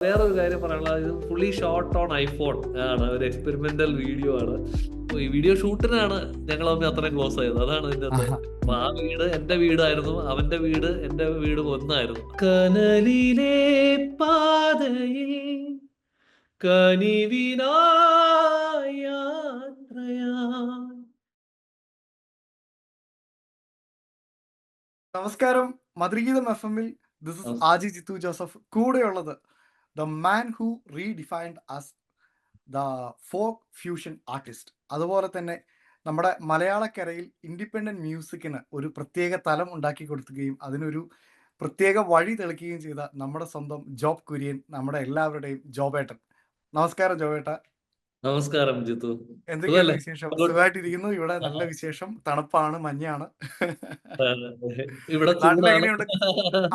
വേറൊരു കാര്യം പറയാനുള്ളത്, ഇത് ഫുള്ളി ഷോട്ട് ഓൺ ഐഫോൺ ആണ്. ഒരു എക്സ്പെരിമെന്റൽ വീഡിയോ ആണ്. ഈ വീഡിയോ ഷൂട്ടിനാണ് ഞങ്ങൾ തമ്മിൽ അത്രയും ക്ലോസ് ആയത്. അതാണ് ഇതിന്റെ അകത്ത്. ആഹാ. അപ്പൊ ആ വീട് എന്റെ വീടായിരുന്നു, അവന്റെ വീട് എന്റെ വീട് ഒന്നായിരുന്നു. കനലിലെ പാതയിൽ കനിവിനായി യാത്രയായി. നമസ്കാരം. മധുരഗീതം FM-ൽ ദിസ് ഇസ് ആജി ജിത്തു ജോസഫ്. കൂടെയുള്ളത് the man who redefined as the folk fusion artist. അതുപോലെ തന്നെ നമ്മുടെ മലയാളക്കരയിൽ ഇൻഡിപെൻഡന്റ് മ്യൂസിക്കിന് ഒരു പ്രത്യേക തലം ഉണ്ടാക്കി കൊടുക്കുകയും അതിനൊരു പ്രത്യേക വഴി തെളിക്കുകയും ചെയ്ത നമ്മുടെ സ്വന്തം ജോബ് കുര്യൻ, നമ്മുടെ എല്ലാവരുടെയും ജോബേട്ടൻ. നമസ്കാരം ജോബേട്ട. നമസ്കാരം ജിത്തു. എന്തൊക്കെയുണ്ട് സുഖല്ലേ? വിശേഷം? ഗുഡ്. സുഖമായിട്ടിരിക്കുന്നു. ഇവിടെ നല്ല വിശേഷം. തണുപ്പാണ്, മഞ്ഞാണ്. ഇവിടെ ചൂടാണ്. നാട്ടിലെങ്ങനെയുണ്ട്?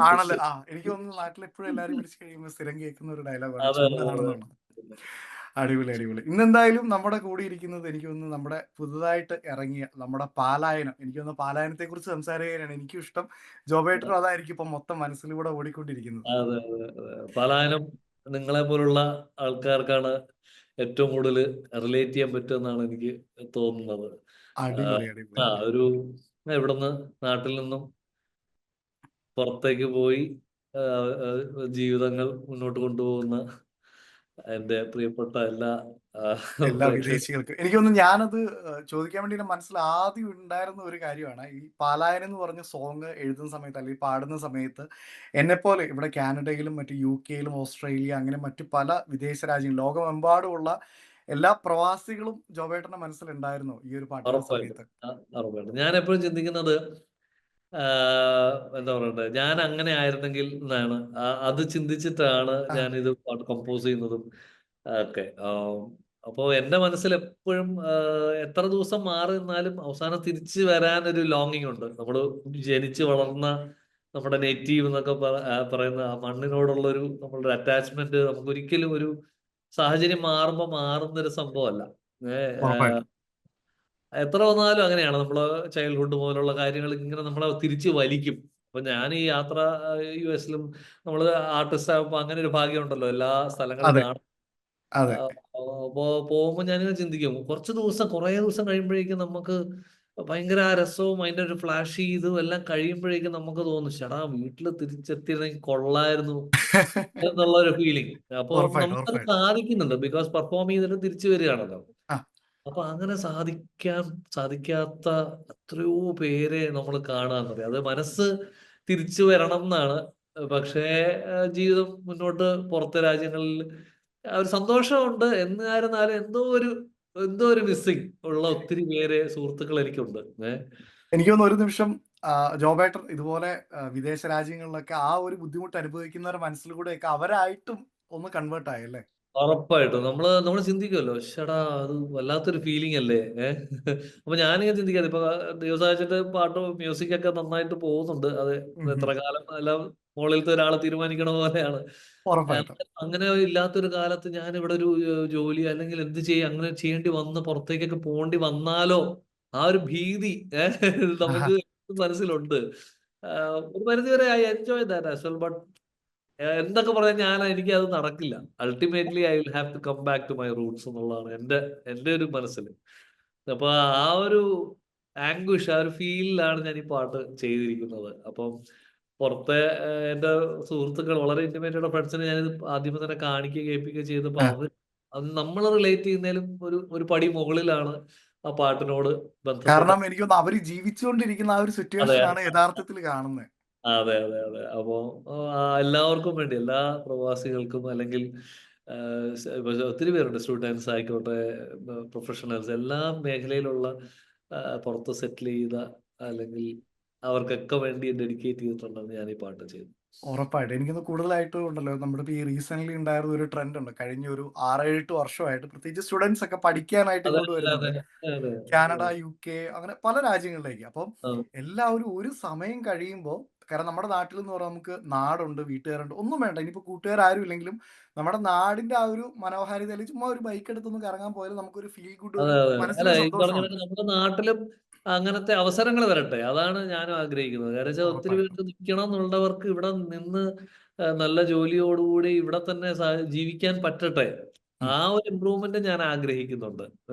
ആണല്ലോ. എനിക്ക് തോന്നുന്നു നാട്ടിലെപ്പോഴും എല്ലാരും വിളിച്ചു കഴിയുമ്പോൾ സ്ഥിരം കേൾക്കുന്ന ഒരു ഡയലോഗാണ് അതെ, അതെ, അതെ. ചൂടാണെന്നുള്ളത്. അടിപൊളി, അടിപൊളി. ഇന്നെന്തായാലും നമ്മുടെ കൂടെ ഇരിക്കുന്നത് എനിക്ക് തോന്നുന്നു നമ്മുടെ പുതുതായിട്ട് ഇറങ്ങിയ നമ്മുടെ പാലായനം. എനിക്ക് തോന്നുന്നു പാലായനത്തെ കുറിച്ച് സംസാരിക്കാനാണ് എനിക്കും ഇഷ്ടം. ജോബേട്ടനും അതായിരിക്കും ഇപ്പൊ മൊത്തം മനസ്സിലൂടെ ഓടിക്കൊണ്ടിരിക്കുന്നത്. അതെ, അതെ, അതെ. പലായനം നിങ്ങളെ പോലുള്ള ആൾക്കാർക്കാണ് ഏറ്റവും കൂടുതൽ റിലേറ്റ് ചെയ്യാൻ പറ്റുമെന്നാണ് എനിക്ക് തോന്നുന്നത്. അടിപൊളി, അടിപൊളി. ഒരു ഇവിടുന്ന് നാട്ടിൽ നിന്നും പുറത്തേക്ക് പോയി ജീവിതങ്ങൾ മുന്നോട്ട് കൊണ്ടുപോകുന്ന എൻ്റെ പ്രിയപ്പെട്ട എല്ലാ എല്ലാ പ്രേക്ഷകർക്കും. വിദേശികൾക്കും എനിക്ക് തോന്നുന്നു ഞാനത് ചോദിക്കാൻ വേണ്ടി എൻ്റെ മനസ്സിൽ ആദ്യം ഉണ്ടായിരുന്ന ഒരു കാര്യമാണ്. ഈ പാലായനം എന്ന് പറഞ്ഞ സോങ് എഴുതുന്ന സമയത്ത് അല്ലെങ്കിൽ പാടുന്ന സമയത്ത് എന്നെപ്പോലെ ഇവിടെ കാനഡയിലും മറ്റ് UK-യിലും ഓസ്ട്രേലിയ അങ്ങനെ മറ്റു പല വിദേശ രാജ്യങ്ങൾ ലോകമെമ്പാടുമുള്ള എല്ലാ പ്രവാസികളും ജോബേട്ടന്റെ മനസ്സിലുണ്ടായിരുന്നു ഈ ഒരു പാട്ടിന്റെ ഉറപ്പായിട്ടും. സമയത്ത്. ഉറപ്പായിട്ടും. ഞാൻ എപ്പോഴും ചിന്തിക്കുന്നത്, എന്താ പറയണ്ടേ, ഞാൻ അങ്ങനെ ആയിരുന്നെങ്കിൽ എന്നാണ്. അത് ചിന്തിച്ചിട്ടാണ് ആ, ഞാൻ ഇത് പാട്ട് കമ്പോസ് ചെയ്യുന്നതും ഒക്കെ. അപ്പോ എന്റെ മനസ്സിൽ എപ്പോഴും എത്ര ദിവസം മാറി നിന്നാലും അവസാനം തിരിച്ചു വരാൻ ഒരു ലോങ്ങിങ് ഉണ്ട്. നമ്മൾ ജനിച്ച് വളർന്ന നമ്മുടെ നേറ്റീവ് എന്നൊക്കെ പറയുന്ന ആ മണ്ണിനോടുള്ള ഒരു നമ്മളുടെ അറ്റാച്ച്മെന്റ് നമുക്ക് ഒരിക്കലും ഒരു സാഹചര്യം മാറുമ്പോൾ മാറുന്ന ഒരു സംഭവമല്ല. ഏഹ് ഉറപ്പായിട്ടും. എത്ര വന്നാലും അങ്ങനെയാണ്. നമ്മള് ചൈൽഡ്ഹുഡ് പോലുള്ള കാര്യങ്ങൾ ഇങ്ങനെ നമ്മളെ തിരിച്ച് വലിക്കും. അപ്പൊ ഞാൻ ഈ യാത്ര US-ലും നമ്മള് ആർട്ടിസ്റ്റ് ആകുമ്പോ അങ്ങനെ ഒരു ഭാഗ്യം ഉണ്ടല്ലോ, എല്ലാ സ്ഥലങ്ങളും അതെ, കാണാം. അതെ. അപ്പോ പോകുമ്പോ ഞാനിങ്ങനെ ചിന്തിക്കും, കുറേ ദിവസം കഴിയുമ്പോഴേക്കും നമുക്ക് ഭയങ്കര ആ രസവും അതിന്റെ ഒരു ഫ്ലാഷ് ഇതും എല്ലാം കഴിയുമ്പോഴേക്കും നമുക്ക് തോന്നും, ചേടാ വീട്ടിൽ തിരിച്ചെത്തിയിരുന്നെങ്കിൽ കൊള്ളായിരുന്നു എന്നുള്ള ഒരു ഫീലിംഗ്. അപ്പൊ ഉറപ്പായിട്ടും, നമുക്കത് ഉറപ്പായിട്ടും. സാധിക്കുന്നുണ്ട്, ബിക്കോസ് പെർഫോം ചെയ്തിട്ട് തിരിച്ചു വരികയാണല്ലോ. ആ, അപ്പൊ അങ്ങനെ സാധിക്കാത്ത എത്രയോ പേരെ നമ്മൾ കാണാന്ന് പറയാം. അത് മനസ്സ് തിരിച്ചു വരണം എന്നാണ്. പക്ഷേ ജീവിതം മുന്നോട്ട് പുറത്തെ രാജ്യങ്ങളിൽ ആ ഒരു സന്തോഷമുണ്ട്. എന്നായിരുന്നാലും എന്തോ ഒരു മിസ്സിങ് ഉള്ള ഒത്തിരി പേരെ സുഹൃത്തുക്കൾ എനിക്കുണ്ട്. എനിക്ക് തോന്നുന്നു ഒരു നിമിഷം ജോബേട്ടൻ ഇതുപോലെ വിദേശ രാജ്യങ്ങളിലൊക്കെ ആ ഒരു ബുദ്ധിമുട്ട് അനുഭവിക്കുന്നവരുടെ മനസ്സിലൂടെയൊക്കെ അവരായിട്ടും ഒന്ന് കൺവേർട്ട് ആയല്ലേ? ഉറപ്പായിട്ടും നമ്മള് ചിന്തിക്കുമല്ലോ, ശ്ശെടാ അത് വല്ലാത്തൊരു ഫീലിംഗ് അല്ലേ. അപ്പൊ ഞാനിങ്ങനെ ചിന്തിക്കാതെ ഇപ്പൊ ദിവസമായിട്ട് പാട്ടും മ്യൂസിക് ഒക്കെ നന്നായിട്ട് പോകുന്നുണ്ട്. അത് ഉം ഉം. എത്ര കാലം എല്ലാം മുകളിലത്തെ ഒരാൾ തീരുമാനിക്കണ പോലെയാണ്. ഉറപ്പായിട്ടും. അങ്ങനെ ഇല്ലാത്തൊരു കാലത്ത് ഞാൻ ഇവിടെ ഒരു ജോലി അല്ലെങ്കിൽ എന്ത് ചെയ്യും, അങ്ങനെ ചെയ്യേണ്ടി വന്ന് പുറത്തേക്കൊക്കെ പോകേണ്ടി വന്നാലോ, ആ ഒരു ഭീതി ആഹാ. നമുക്ക് മനസ്സിലുണ്ട്. ഒരു പരിധിവരെ I enjoy that as well. But എന്തൊക്കെ പറഞ്ഞാൽ എനിക്ക് അത് നടക്കില്ല. Ultimately I will have to come back to my roots എന്നുള്ളതാണ് എന്റെ ഒരു മനസ്സിൽ. അപ്പൊ ആ ഒരു ആംഗ്വിഷ്, ആ ഒരു ഫീലിലാണ് ഞാൻ ഈ പാട്ട് ചെയ്തിരിക്കുന്നത്. അപ്പം പുറത്തെ എന്റെ സുഹൃത്തുക്കൾ, വളരെ ഇന്റിമേറ്റ് ഫ്രണ്ട്സിനെ ഞാൻ ആദ്യമേ തന്നെ കാണിക്കുകയും കേൾപ്പിക്കുകയും ചെയ്തപ്പോ ആ. അത് നമ്മൾ റിലേറ്റ് ചെയ്യുന്നതിലും ഒരു പടി മുകളിലാണ് ആ പാട്ടിനോട് ബന്ധപ്പെട്ട്. കാരണം എനിക്ക് തോന്നുന്നു അവര് ജീവിച്ചുകൊണ്ടിരിക്കുന്ന ആ ഒരു അതെ, സിറ്റുവേഷൻ ആണ് യഥാർത്ഥത്തിൽ കാണുന്നത്. അതെ, അതെ, അതെ. അപ്പോ എല്ലാവർക്കും വേണ്ടി, എല്ലാ പ്രവാസികൾക്കും അല്ലെങ്കിൽ ഒത്തിരി പേരുണ്ട്, സ്റ്റുഡൻസ് ആയിക്കോട്ടെ, പ്രൊഫഷണൽസ്, എല്ലാ മേഖലയിലുള്ള പുറത്ത് സെറ്റിൽ ചെയ്ത അല്ലെങ്കിൽ അവർക്കൊക്കെ വേണ്ടി ഡെഡിക്കേറ്റ് ചെയ്തിട്ടുണ്ടെന്ന് ഞാൻ ഈ പാട്ട് ചെയ്തു. ഉറപ്പായിട്ടും. എനിക്കൊന്ന് കൂടുതലായിട്ടും ഉണ്ടല്ലോ നമ്മുടെ ഇപ്പൊ ഈ റീസെന്റ്ലി ഉണ്ടായിരുന്ന ഒരു ട്രെൻഡ് ഉണ്ട്. കഴിഞ്ഞ ഒരു 6, 7 വർഷമായിട്ട് പ്രത്യേകിച്ച് സ്റ്റുഡൻസ് ഒക്കെ പഠിക്കാനായിട്ട് അതെ, ഇങ്ങോട്ട് അതെ, വരുന്നുണ്ട്. അതെ, അതെ, കാനഡ, UK അങ്ങനെ പല രാജ്യങ്ങളിലേക്ക്. അപ്പം ആ, എല്ലാവരും ഒരു സമയം കഴിയുമ്പോൾ കാരണം നമ്മുടെ നാട്ടിൽ എന്ന് പറഞ്ഞാൽ നമുക്ക് നാടുണ്ട്, വീട്ടുകാരുണ്ട്, ഒന്നും വേണ്ട. ഇനിയിപ്പോൾ കൂട്ടുകാരും ഇല്ലെങ്കിലും നമ്മുടെ നാടിന്റെ ആ ഒരു മനോഹാരിതയിൽ ചുമ്മാ ഒരു ബൈക്ക് എടുത്തൊന്ന് കറങ്ങാൻ പോയാലും നമുക്കൊരു ഫീൽ ഗുഡ്, അതെ, ഒരു അതെ. അല്ല, മനസ്സിലൊരു ഈ പറഞ്ഞ സന്തോഷമുണ്ട്. നമ്മുടെ നാട്ടിലും അങ്ങനത്തെ അവസരങ്ങൾ വരട്ടെ. അതാണ് ഞാനും ആഗ്രഹിക്കുന്നത്. കാരണം വെച്ചാൽ ഒത്തിരി ഉറപ്പായിട്ടും. പേർക്ക് നിക്കണം എന്നുള്ളവർക്ക് ഇവിടെ നിന്ന് നല്ല ജോലിയോടുകൂടി ഇവിടെ തന്നെ ജീവിക്കാൻ പറ്റട്ടെ. ഉം. ആ ഒരു ഇമ്പ്രൂവ്മെന്റ് ഞാൻ ആഗ്രഹിക്കുന്നുണ്ട്.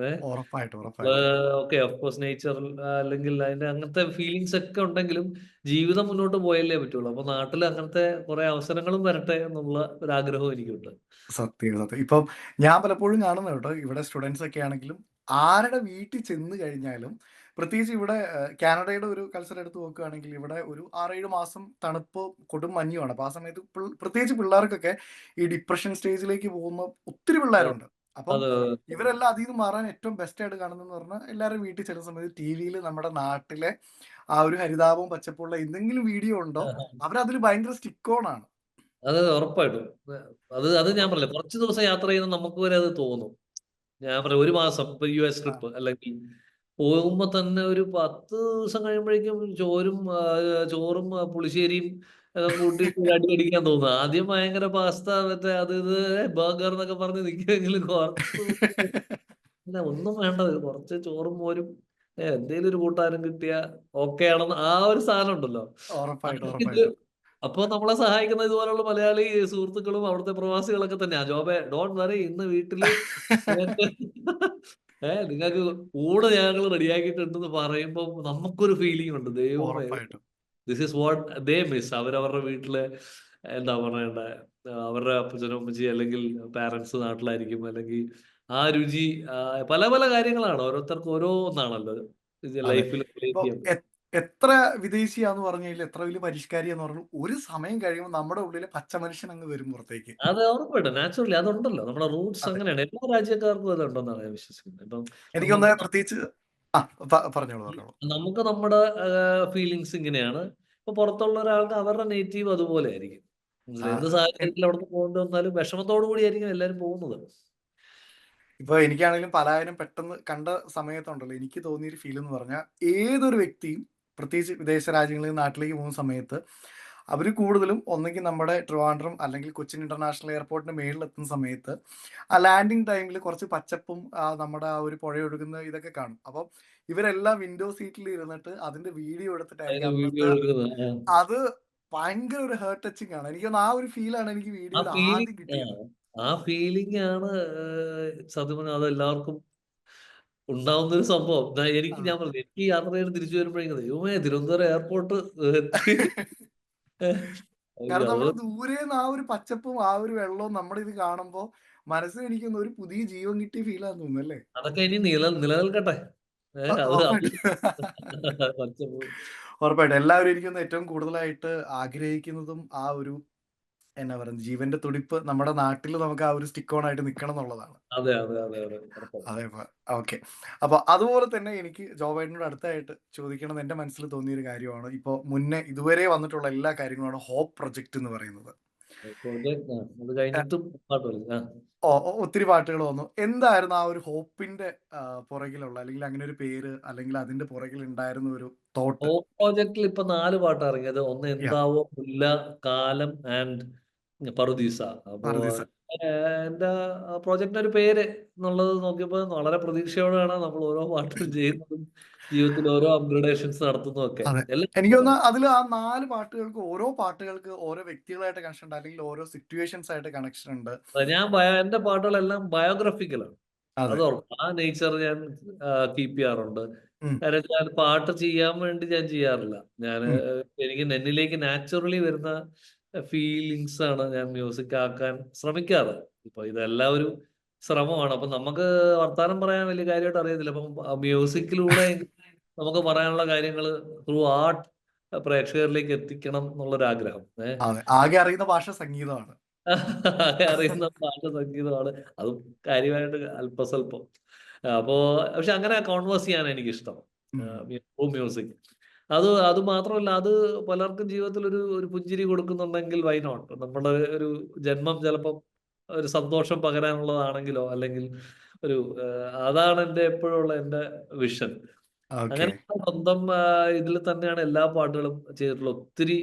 ഉറപ്പായിട്ടും, ഉറപ്പായിട്ടും. ഓക്കെ, ഓഫ് കോഴ്സ് നേച്ചറിൽ അല്ലെങ്കിൽ അതിന്റെ അങ്ങനത്തെ ഫീലിങ്സ് ഒക്കെ ഉണ്ടെങ്കിലും ജീവിതം മുന്നോട്ട് പോയല്ലേ പറ്റുള്ളൂ. അപ്പൊ നാട്ടിൽ അങ്ങനത്തെ കുറെ അവസരങ്ങളും വരട്ടെ എന്നുള്ള ഒരു ആഗ്രഹവും എനിക്കുണ്ട്. സത്യം, സത്യം. ഇപ്പം ഞാൻ പലപ്പോഴും കാണുന്നത് കേട്ടോ, ഇവിടെ സ്റ്റുഡൻസ് ഒക്കെ ആണെങ്കിലും ആരുടെ വീട്ടിൽ ചെന്ന് കഴിഞ്ഞാലും, പ്രത്യേകിച്ച് ഇവിടെ കാനഡയുടെ ഒരു കൾച്ചർ എടുത്ത് നോക്കുകയാണെങ്കിൽ ഇവിടെ ഒരു 6-7 മാസം തണുപ്പ് കൊടും മഞ്ഞുമാണ്. അപ്പോൾ ആ സമയത്ത് പ്രത്യേകിച്ച് പിള്ളേർക്കൊക്കെ ഈ ഡിപ്രഷൻ സ്റ്റേജിലേക്ക് പോകുന്ന ഒത്തിരി പിള്ളേരുണ്ട്. അപ്പം അത് ഇവരെല്ലാം അതിൽ നിന്ന് മാറാൻ ഏറ്റവും ബെസ്റ്റ് ആയിട്ട് കാണുന്നതെന്ന് പറഞ്ഞാൽ എല്ലാവരും വീട്ടിൽ ചെല്ലുന്ന സമയത്ത് ടി വിയിൽ നമ്മുടെ നാട്ടിലെ ആ ഒരു ഹരിതാപവും പച്ചപ്പുള്ള എന്തെങ്കിലും വീഡിയോ ഉണ്ടോ, അവരതിൽ ഭയങ്കര സ്റ്റിക്ക് ഓൺ ആണ്. അത് ഉറപ്പായിട്ടും. അത് ഞാൻ പറഞ്ഞില്ലേ, കുറച്ച് ദിവസം യാത്ര ചെയ്യുന്ന നമുക്ക് വരെ അത് തോന്നും. ഞാൻ പറയാം, ഒരു മാസം ഇപ്പൊ US ആ. ട്രിപ്പ് അല്ലെങ്കിൽ പോകുമ്പോ തന്നെ ഒരു 10 ദിവസം കഴിയുമ്പോഴേക്കും ചോറും പുളിശ്ശേരിയും ഒക്കെ കൂട്ടിയിട്ട് ഒരു അടി അടിക്കാൻ തോന്നുന്നു. ആദ്യം ഭയങ്കര പാസ്ത മറ്റേ അത് ഇത് ബർഗർ എന്നൊക്കെ പറഞ്ഞ് നിൽക്കുമെങ്കിലും കുറച്ച് ഇല്ല, ഒന്നും വേണ്ട, കുറച്ച് ചോറും മോരും എന്തേലും ഒരു കൂട്ടാനും കിട്ടിയ ഓക്കെ ആണെന്ന് ആ ഒരു സാധനം ഉണ്ടല്ലോ. ഉറപ്പായിട്ടും, അതൊക്കെ ഉറപ്പായിട്ടും. അപ്പൊ നമ്മളെ സഹായിക്കുന്ന ഇതുപോലുള്ള മലയാളി സുഹൃത്തുക്കളും അവിടുത്തെ പ്രവാസികളൊക്കെ തന്നെയാ. ജോബെ ഡോണ്ട് വറി, ഇന്ന് വീട്ടില് നിങ്ങൾക്ക് നിങ്ങൾക്ക് ഊണ് ഞങ്ങൾ റെഡിയാക്കിയിട്ടുണ്ടെന്ന് പറയുമ്പോൾ നമുക്കൊരു ഫീലിംഗ് ഉണ്ട്. ദൈവമേ, ഉറപ്പായിട്ടും. This is what they miss. അവരവരുടെ വീട്ടില് എന്താ പറയണ്ടേ, അവരുടെ അപ്പച്ചനും അമ്മച്ചി അല്ലെങ്കിൽ പാരന്റ്സ് നാട്ടിലായിരിക്കും, അല്ലെങ്കിൽ ആ രുചി പല പല കാര്യങ്ങളാണ്, ഓരോരുത്തർക്കും ഓരോ ഒന്നാണല്ലോ അതെ. ലൈഫിൽ റിലേറ്റ് ഇപ്പൊ ചെയ്യാൻ പറ്റും. എത്ര വിദേശിയാന്ന് പറഞ്ഞു കഴിഞ്ഞാൽ, എത്ര വലിയ പരിഷ്കാരിയാന്ന് പറഞ്ഞു, ഒരു സമയം കഴിയുമ്പോൾ നമ്മുടെ ഉള്ളിലെ പച്ച മനുഷ്യൻ അങ്ങ് വരും പുറത്തേക്ക്. അത് ഉറപ്പായിട്ടും നാച്ചുറലി അതുണ്ടല്ലോ, നമ്മുടെ റൂട്ട്സ് അതെ. അങ്ങനെയാണ്. എല്ലാ രാജ്യക്കാർക്കും അതുണ്ടെന്നാണ് ഞാൻ വിശ്വസിക്കുന്നത്. ഇപ്പം എനിക്കൊന്ന് നമുക്ക് പ്രത്യേകിച്ച് ആ പറഞ്ഞോളൂ, പറഞ്ഞോളൂ. നമുക്ക് നമ്മുടെ ഫീലിങ്സ് ഇങ്ങനെയാണ്. ഇപ്പൊ പുറത്തുള്ള ഒരാൾക്ക് അവരുടെ നേറ്റീവ് അതുപോലെ ആയിരിക്കും. ആ, എന്ത് എൻ- സാഹചര്യത്തിൽ അവിടുന്ന് പോകേണ്ടി വന്നാലും വിഷമത്തോടു കൂടി ആയിരിക്കും എല്ലാവരും പോകുന്നത്. ഇപ്പൊ എനിക്കാണെങ്കിലും പലായനം പെട്ടെന്ന് കണ്ട സമയത്തുണ്ടല്ലോ, എനിക്ക് തോന്നിയൊരു ഫീൽ എന്ന് പറഞ്ഞാൽ, ഏതൊരു വ്യക്തിയും പ്രത്യേകിച്ച് വിദേശ രാജ്യങ്ങളിൽ നിന്ന് നാട്ടിലേക്ക് പോകുന്ന സമയത്ത് അവർ കൂടുതലും ഒന്നെങ്കിൽ നമ്മുടെ ട്രിവാൻഡ്രം അല്ലെങ്കിൽ കൊച്ചിൻ ഇന്റർനാഷണൽ എയർപോർട്ടിന് മേളിലെത്തുന്ന സമയത്ത് ആ ലാൻഡിങ് ടൈമിൽ കുറച്ച് പച്ചപ്പും നമ്മുടെ ആ ഒരു പുഴ ഒഴുകുന്ന ഇതൊക്കെ കാണും. അപ്പം ഇവരെല്ലാം വിൻഡോ സീറ്റിൽ ഇരുന്നിട്ട് അതിന്റെ വീഡിയോ എടുത്തിട്ടായിരിക്കും അതിന് വീഡിയോ അന്നത്തെ എടുക്കുന്നത്. അത് ഭയങ്കര ഒരു ഹേർട്ട് ടച്ചിങ് ആണ്. എനിക്ക് തോന്നുന്നു ആ ഒരു ഫീലാണ് എനിക്ക് ആ വീഡിയോയിൽ ആദ്യം ഫീലിംഗ് കിട്ടിയത്. ആ ഫീലിംഗ് ആണ് സത്യം പറഞ്ഞാൽ അത് എല്ലാവർക്കും ഉണ്ടാവുന്ന ഒരു സംഭവം. ആ. ഞാൻ പറഞ്ഞു, എനിക്ക് യാത്ര ചെയ്ത് തിരിച്ചു വരുമ്പോഴേക്കും ദൈവമേ തിരുവനന്തപുരം എയർപോർട്ട് എത്തി. കാരണം അത് നമ്മൾ ദൂരേന്ന് ആ ഒരു പച്ചപ്പും ആ ഒരു വെള്ളവും നമ്മുടെ ഇത് കാണുമ്പോൾ മനസ്സിന് എനിക്കൊന്ന് ഒരു പുതിയ ജീവൻ കിട്ടിയ ഫീലാന്ന് തോന്നുന്നു അല്ലേ? അതൊക്കെ ഇനി നിലനിൽക്കട്ടെ. അത് ഉറപ്പായിട്ടും. പച്ചപ്പ്. ഉറപ്പായിട്ടും എല്ലാവരും എനിക്കൊന്ന് ഏറ്റവും കൂടുതലായിട്ട് ആഗ്രഹിക്കുന്നതും ആ ഒരു എന്നാ പറയുന്നത്, ജീവന്റെ തുടിപ്പ് നമ്മുടെ നാട്ടിൽ നമുക്ക് ആ ഒരു സ്റ്റിക്ക് ഓൺ ആയിട്ട് നിൽക്കണം എന്നുള്ളതാണ്. അതെ അതെ അതെ അതെ, ഉറപ്പാണ്. അതെ. ഓക്കെ. അപ്പൊ അതുപോലെ തന്നെ എനിക്ക് ജോ ബൈഡനോട് അടുത്തായിട്ട് ചോദിക്കണം എന്ന് എന്റെ മനസ്സിൽ തോന്നിയ ഒരു കാര്യമാണ്, ഇപ്പോൾ മുന്നേ ഇതുവരെ വന്നിട്ടുള്ള എല്ലാ കാര്യങ്ങളാണ് ഹോപ്പ് പ്രൊജക്ട് എന്ന് പറയുന്നത്. പ്രോജക്ട് അത് കഴിഞ്ഞിട്ടും പാട്ട് കളി. ഒത്തിരി പാട്ടുകൾ വന്നു. എന്തായിരുന്നു ആ ഒരു ഹോപ്പിന്റെ പുറകിലുള്ള, അല്ലെങ്കിൽ അങ്ങനെ ഒരു പേര്, അല്ലെങ്കിൽ അതിന്റെ പുറകിൽ ഉണ്ടായിരുന്ന ഒരു തോട്ട്? ഹോപ്പ് പ്രോജക്റ്റിൽ ഇപ്പൊ 4 പാട്ട് ഇറങ്ങിയത്. ഒന്ന് യാ. എന്താവോ, മുല്ല, കാലം ആൻഡ് പറുദീസ. അപ്പോ പാർദീസ. എന്റെ പ്രോജക്റ്റിന് ഒരു പേര് എന്നുള്ളത് നോക്കിയപ്പോ വളരെ പ്രതീക്ഷയോടെയാണ് നമ്മൾ ഓരോ പാട്ടും ചെയ്യുന്നതും ജീവിതത്തിൽ ഓരോ അപ്ഗ്രഡേഷൻസ് നടത്തുന്നതും ഒക്കെ. അതെ. എല്ലാം എനിക്ക് തോന്നുന്നു അതിൽ ആ 4 പാട്ടുകൾക്ക് ഓരോ പാട്ടുകൾക്ക് ഓരോ വ്യക്തികളായിട്ട് കണക്ഷൻ ഉണ്ട്, അല്ലെങ്കിൽ ഓരോ സിറ്റുവേഷൻസ് ആയിട്ട് കണക്ഷൻ ഉണ്ട്. എന്റെ പാട്ടുകളെല്ലാം ബയോഗ്രഫിക്കലാണ്. അതെ. അത് ഉറപ്പ്. ആ നേച്ചർ ഞാൻ കീപ്പ് ചെയ്യാറുണ്ട്. ഉം. കാര്യം ഞാൻ പാട്ട് ചെയ്യാൻ വേണ്ടി ഞാൻ ചെയ്യാറില്ല. ഞാൻ ഉം. എനിക്ക് എന്നിലേക്ക് നാച്ചുറലി വരുന്ന ഫീലിങ്സ് ആണ് ഞാൻ മ്യൂസിക് ആക്കാൻ ശ്രമിക്കാറ്. ഇപ്പൊ ഇതെല്ലാം ഒരു ശ്രമമാണ്. അപ്പൊ നമുക്ക് വർത്താനം പറയാൻ വലിയ കാര്യമായിട്ട് അറിയത്തില്ല. അപ്പം മ്യൂസിക്കിലൂടെ നമുക്ക് പറയാനുള്ള കാര്യങ്ങൾ ത്രൂ ആർട്ട് പ്രേക്ഷകരിലേക്ക് എത്തിക്കണം എന്നുള്ളൊരു ആഗ്രഹം. അതെ. ആകെ അറിയുന്ന ഭാഷ സംഗീതമാണ്. അറിയുന്ന പാട്ട് സംഗീതമാണ്. അതും കാര്യമായിട്ട് അല്പസ്വല്പം. അപ്പോ പക്ഷെ അങ്ങനെ കോൺവേഴ്സ് ചെയ്യാൻ എനിക്കിഷ്ടം. ഉം. മ്യൂസിക്. അത് മാത്രമല്ല, അത് പലർക്കും ജീവിതത്തിൽ ഒരു ഒരു പുഞ്ചിരി കൊടുക്കുന്നുണ്ടെങ്കിൽ വൈ നോട്ട്? നമ്മുടെ ഒരു ജന്മം ചിലപ്പം ഒരു സന്തോഷം പകരാനുള്ളതാണെങ്കിലോ, അല്ലെങ്കിൽ ഒരു അതാണ് എപ്പോഴുള്ള എന്റെ വിഷൻ. ഓക്കെ. അങ്ങനെ സ്വന്തം ഇതിൽ തന്നെയാണ് എല്ലാ പാട്ടുകളും ചെയ്തിട്ടുള്ളത്. ഒത്തിരി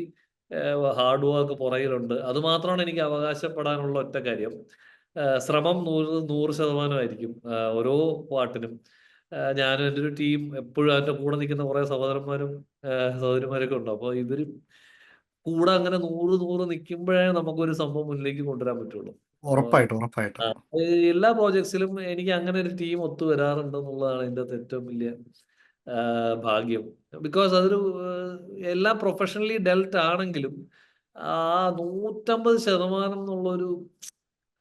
ഹാർഡ് വർക്ക് പുറകിലുണ്ട്. അത് മാത്രമാണ് എനിക്ക് അവകാശപ്പെടാനുള്ള ഒറ്റ കാര്യം. ശ്രമം 100% ആയിരിക്കും ഓരോ പാട്ടിനും. ഞാനും എൻ്റെ ഒരു ടീം എപ്പോഴും അതിൻ്റെ കൂടെ നിൽക്കുന്ന കുറേ സഹോദരന്മാരും സഹോദരിമാരൊക്കെ ഉണ്ട്. അപ്പോൾ ഇവർ കൂടെ അങ്ങനെ 100 നിൽക്കുമ്പോഴേ നമുക്കൊരു സംഭവം മുന്നിലേക്ക് കൊണ്ടുവരാൻ പറ്റുള്ളൂ. ഉറപ്പായിട്ടും ഉറപ്പായിട്ടും. എല്ലാ പ്രോജക്ട്സിലും എനിക്ക് അങ്ങനെ ഒരു ടീം ഒത്തു വരാറുണ്ട് എന്നുള്ളതാണ് ഇതിൻ്റെ അകത്ത് ഏറ്റവും വലിയ ഭാഗ്യം. ബിക്കോസ് അതൊരു എല്ലാം പ്രൊഫഷണലി ഡെൽറ്റ് ആണെങ്കിലും ആ 150% എന്നുള്ളൊരു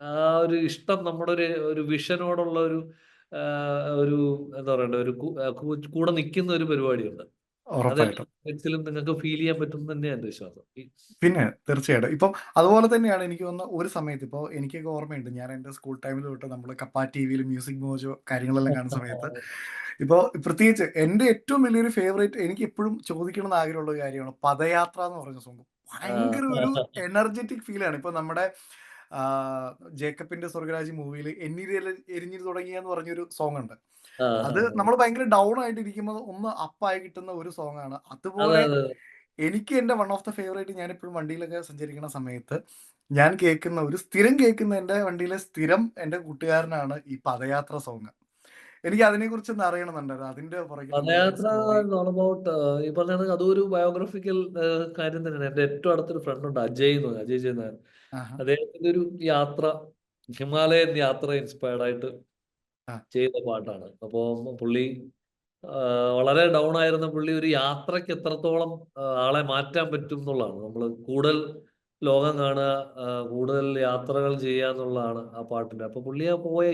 ആ ഒരു ഇഷ്ടം നമ്മുടെ ഒരു വിഷനോടുള്ള ഒരു എന്താ പറയണ്ടേ ഒരു കൂടെ നിൽക്കുന്ന ഒരു പരിപാടിയുണ്ട്. അത് എല്ലാ ഉറപ്പായിട്ടും. പ്രോജക്ട്സിലും നിങ്ങൾക്ക് ഫീൽ ചെയ്യാൻ പറ്റും എന്ന് തന്നെയാണ് എൻ്റെ വിശ്വാസം. പിന്നെ തീർച്ചയായിട്ടും. ഇപ്പം അതുപോലെ തന്നെയാണ് എനിക്ക് തോന്നുന്ന ഒരു സമയത്ത് ഇപ്പോൾ എനിക്കൊക്കെ ഓർമ്മയുണ്ട്. ഞാൻ എൻ്റെ സ്കൂൾ ടൈമിൽ തൊട്ട് നമ്മൾ കപ്പ ടിവിയിൽ മ്യൂസിക് മോജോ കാര്യങ്ങളെല്ലാം കാണുന്ന സമയത്ത് ഇപ്പോൾ പ്രത്യേകിച്ച് എൻ്റെ ഏറ്റവും വലിയൊരു ഫേവറേറ്റ് എനിക്ക് എപ്പോഴും ചോദിക്കണം എന്ന് ആഗ്രഹമുള്ള ഒരു കാര്യമാണ് പദയാത്ര എന്ന് പറഞ്ഞ സോങ്. ഭയങ്കര ഒരു എനർജറ്റിക് ഫീലാണ്. ഇപ്പോൾ നമ്മുടെ ജേക്കബിന്റെ സ്വർഗരാജ് മൂവിയിൽ എരിഞ്ഞിരി തുടങ്ങിയ എന്ന് പറഞ്ഞൊരു സോങ് ഉണ്ട്. അത് നമ്മൾ ഭയങ്കര ഡൗൺ ആയിട്ട് ഇരിക്കുമ്പോൾ ഒന്ന് അപ്പായി കിട്ടുന്ന ഒരു സോങ് ആണ്. അതെ അതുപോലെ അതെ എനിക്ക് എൻ്റെ വൺ ഓഫ് ദ ഫേവറേറ്റ്, ഞാൻ എപ്പോഴും വണ്ടിയിലൊക്കെ സഞ്ചരിക്കുന്ന സമയത്ത് ഞാൻ കേൾക്കുന്ന സ്ഥിരം കേൾക്കുന്ന എൻ്റെ വണ്ടിയിലെ സ്ഥിരം എൻ്റെ കൂട്ടുകാരനാണ് ഈ പദയാത്ര സോങ്. എനിക്ക് അതിനെക്കുറിച്ച് ഒന്ന് അറിയണമെന്നുണ്ടായിരുന്നു. അതിന്റെ പുറകിലുള്ള ഒരു പദയാത്ര സ്റ്റോറി. ഓൾ അബൌട്ട് ഈ പറഞ്ഞ അതൊരു ബയോഗ്രഫിക്കൽ കാര്യം തന്നെയാണ്. എൻ്റെ ഏറ്റവും അടുത്തൊരു ഫ്രണ്ട് ഉണ്ട്, അജയ് എന്ന് പറയും, അജയ് ചെയ്യുന്ന ആഹാ. അദ്ദേഹത്തിന്റെ ഒരു യാത്ര, ഹിമാലയൻ യാത്ര ഇൻസ്പയർഡ് ആയിട്ട് ആ. ചെയ്ത പാട്ടാണ്. അപ്പോൾ പുള്ളി വളരെ ഡൗൺ ആയിരുന്ന പുള്ളി ഒരു യാത്രയ്ക്ക് എത്രത്തോളം ആളെ മാറ്റാൻ പറ്റും എന്നുള്ളതാണ്. നമ്മൾ കൂടുതൽ ലോകം കാണുക, കൂടുതൽ യാത്രകൾ ചെയ്യുക എന്നുള്ളതാണ് ആ പാട്ടിന്റെ. അപ്പൊ പുള്ളി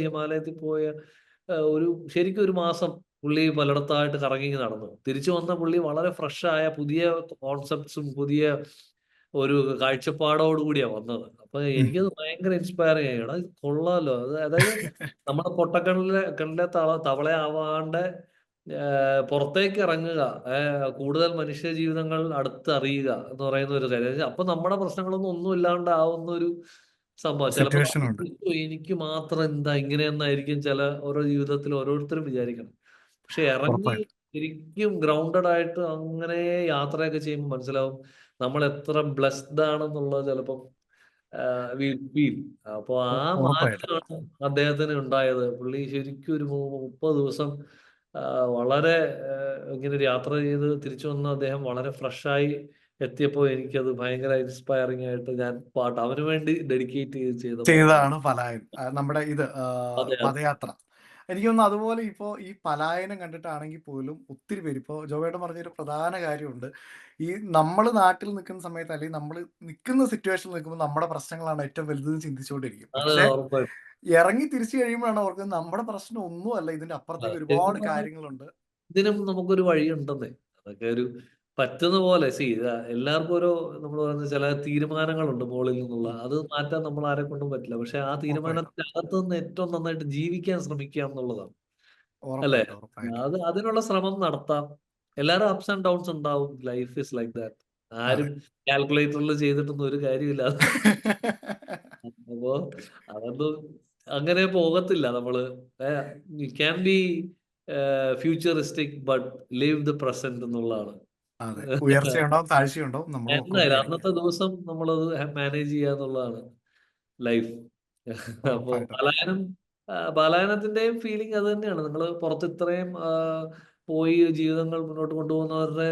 ഹിമാലയത്തിൽ പോയ ശരിക്കും ഒരു മാസം പുള്ളി പലയിടത്തായിട്ട് കറങ്ങി നടന്നു. തിരിച്ചു വന്ന പുള്ളി വളരെ ഫ്രഷ് ആയ പുതിയ കോൺസെപ്റ്റ്സും പുതിയ ഒരു കാഴ്ചപ്പാടോട് കൂടിയാ വന്നത്. അപ്പൊ ഉം. എനിക്കത് ഭയങ്കര ഇൻസ്പയറിംഗ് ആയി. എടാ ഇത് കൊള്ളാലോ. അതായത് നമ്മുടെ കണ്ണിലെ തവള ആവാണ്ട് പുറത്തേക്ക് ഇറങ്ങുക, കൂടുതൽ മനുഷ്യ ജീവിതങ്ങൾ അടുത്തറിയുക എന്ന് പറയുന്ന ഒരു കാര്യം. അപ്പൊ നമ്മുടെ പ്രശ്നങ്ങളൊന്നും ഒന്നും ഇല്ലാണ്ടാവുന്ന ഒരു സംഭവം. ചിലപ്പോ സിറ്റുവേഷൻ ഉണ്ട്. എനിക്ക് മാത്രം എന്താ ഇങ്ങനെയെന്നായിരിക്കും ഓരോ ജീവിതത്തിൽ ഓരോരുത്തരും വിചാരിക്കണം. പക്ഷെ ഇറങ്ങി ഉറപ്പായിട്ടും. ശരിക്കും ഗ്രൗണ്ടഡ് ആയിട്ട് അങ്ങനെ യാത്രയൊക്കെ ചെയ്യുമ്പോൾ മനസ്സിലാവും നമ്മൾ എത്ര ബ്ലെസ്ഡ് ആണെന്നുള്ളത്. ചിലപ്പം ഫീൽ. അപ്പൊ ആ ഉറപ്പായിട്ടും. മാറ്റമാണ് അദ്ദേഹത്തിന് ഉണ്ടായത്. പുള്ളി ശരിക്കും ഒരു 30 ദിവസം വളരെ ഇങ്ങനെ ഒരു യാത്ര ചെയ്ത് തിരിച്ചു വന്ന അദ്ദേഹം വളരെ ഫ്രഷായി എത്തിയപ്പോൾ എനിക്കത് ഭയങ്കര ഇൻസ്പയറിംഗ് ആയിട്ട് ഞാൻ അവന് വേണ്ടി ഡെഡിക്കേറ്റ് ചെയ്ത പാട്ടാണ്. ചെയ്തതാണ് പലായൻ. നമ്മുടെ അതെ പദയാത്ര. എനിക്ക് തോന്നുന്നു അതുപോലെ ഇപ്പോൾ ഈ പലായനം കണ്ടിട്ടാണെങ്കിൽ പോലും ഒത്തിരി പേര് ഇപ്പോൾ ജോബേട്ടൻ പറഞ്ഞൊരു പ്രധാന കാര്യമുണ്ട്. ഈ നമ്മൾ നാട്ടിൽ നിൽക്കുന്ന സമയത്ത് അല്ലെങ്കിൽ നമ്മൾ നിൽക്കുന്ന സിറ്റുവേഷനിൽ നിൽക്കുമ്പോൾ നമ്മുടെ പ്രശ്നങ്ങളാണ് ഏറ്റവും വലുതെന്ന് ചിന്തിച്ചുകൊണ്ടിരിക്കും. അതെ പക്ഷേ ഉറപ്പായിട്ടും. ഇറങ്ങി തിരിച്ചു കഴിയുമ്പോഴാണ് അവർക്ക് നമ്മുടെ പ്രശ്നം ഒന്നുമല്ല, ഇതിന്റെ അപ്പുറത്തേക്ക് ഒരുപാട് ശരിക്കും പറഞ്ഞാൽ കാര്യങ്ങളുണ്ട്. ഇതിനും നമുക്കൊരു വഴിയുണ്ടെന്നേ. അതൊക്കെ ഒരു പറ്റുന്ന പോലെ എല്ലാവർക്കും ഓരോ നമ്മൾ പറയുന്ന ചില തീരുമാനങ്ങളുണ്ട് മുകളിൽ നിന്നുള്ള. അത് മാറ്റാൻ നമ്മൾ ആരെ കൊണ്ടും പറ്റില്ല. പക്ഷെ ആ ഉറപ്പായിട്ടും. തീരുമാനത്തിനകത്ത് നിന്ന് ഏറ്റവും നന്നായിട്ട് ജീവിക്കാൻ ശ്രമിക്കുക എന്നുള്ളതാണ്. അല്ലേ? ഉറപ്പായിട്ടും. ഉറപ്പായിട്ടും. അതിനുള്ള ശ്രമം നടത്താം. എല്ലാരും അപ്സ് ആൻഡ് ഡൗൺസ് ഉണ്ടാവും. Life is like that. അതെ. ആരും കാൽക്കുലേറ്ററിൽ ചെയ്തിട്ടൊന്നും ഒരു കാര്യമില്ല. അപ്പോ അതൊന്നും അങ്ങനെ പോകത്തില്ല നമ്മള്. Can be futuristic but live the present എന്നുള്ളതാണ്. അതെ. ഉയർച്ചയുണ്ടാവും, താഴ്ചയുണ്ടാവും. നമ്മൾ എന്തായാലും നോക്കിക്കൊണ്ടേയിരിക്കുക. അന്നത്തെ ദിവസം നമ്മളത് മാനേജ് ചെയ്യുക എന്നുള്ളതാണ് ലൈഫ്. അപ്പോ ഉറപ്പായിട്ടും. പലായനത്തിന്റെയും ഫീലിംഗ് അത് തന്നെയാണ്. നിങ്ങള് പുറത്ത് ഇത്രയും പോയി ജീവിതങ്ങൾ മുന്നോട്ട് കൊണ്ടുപോകുന്നവരുടെ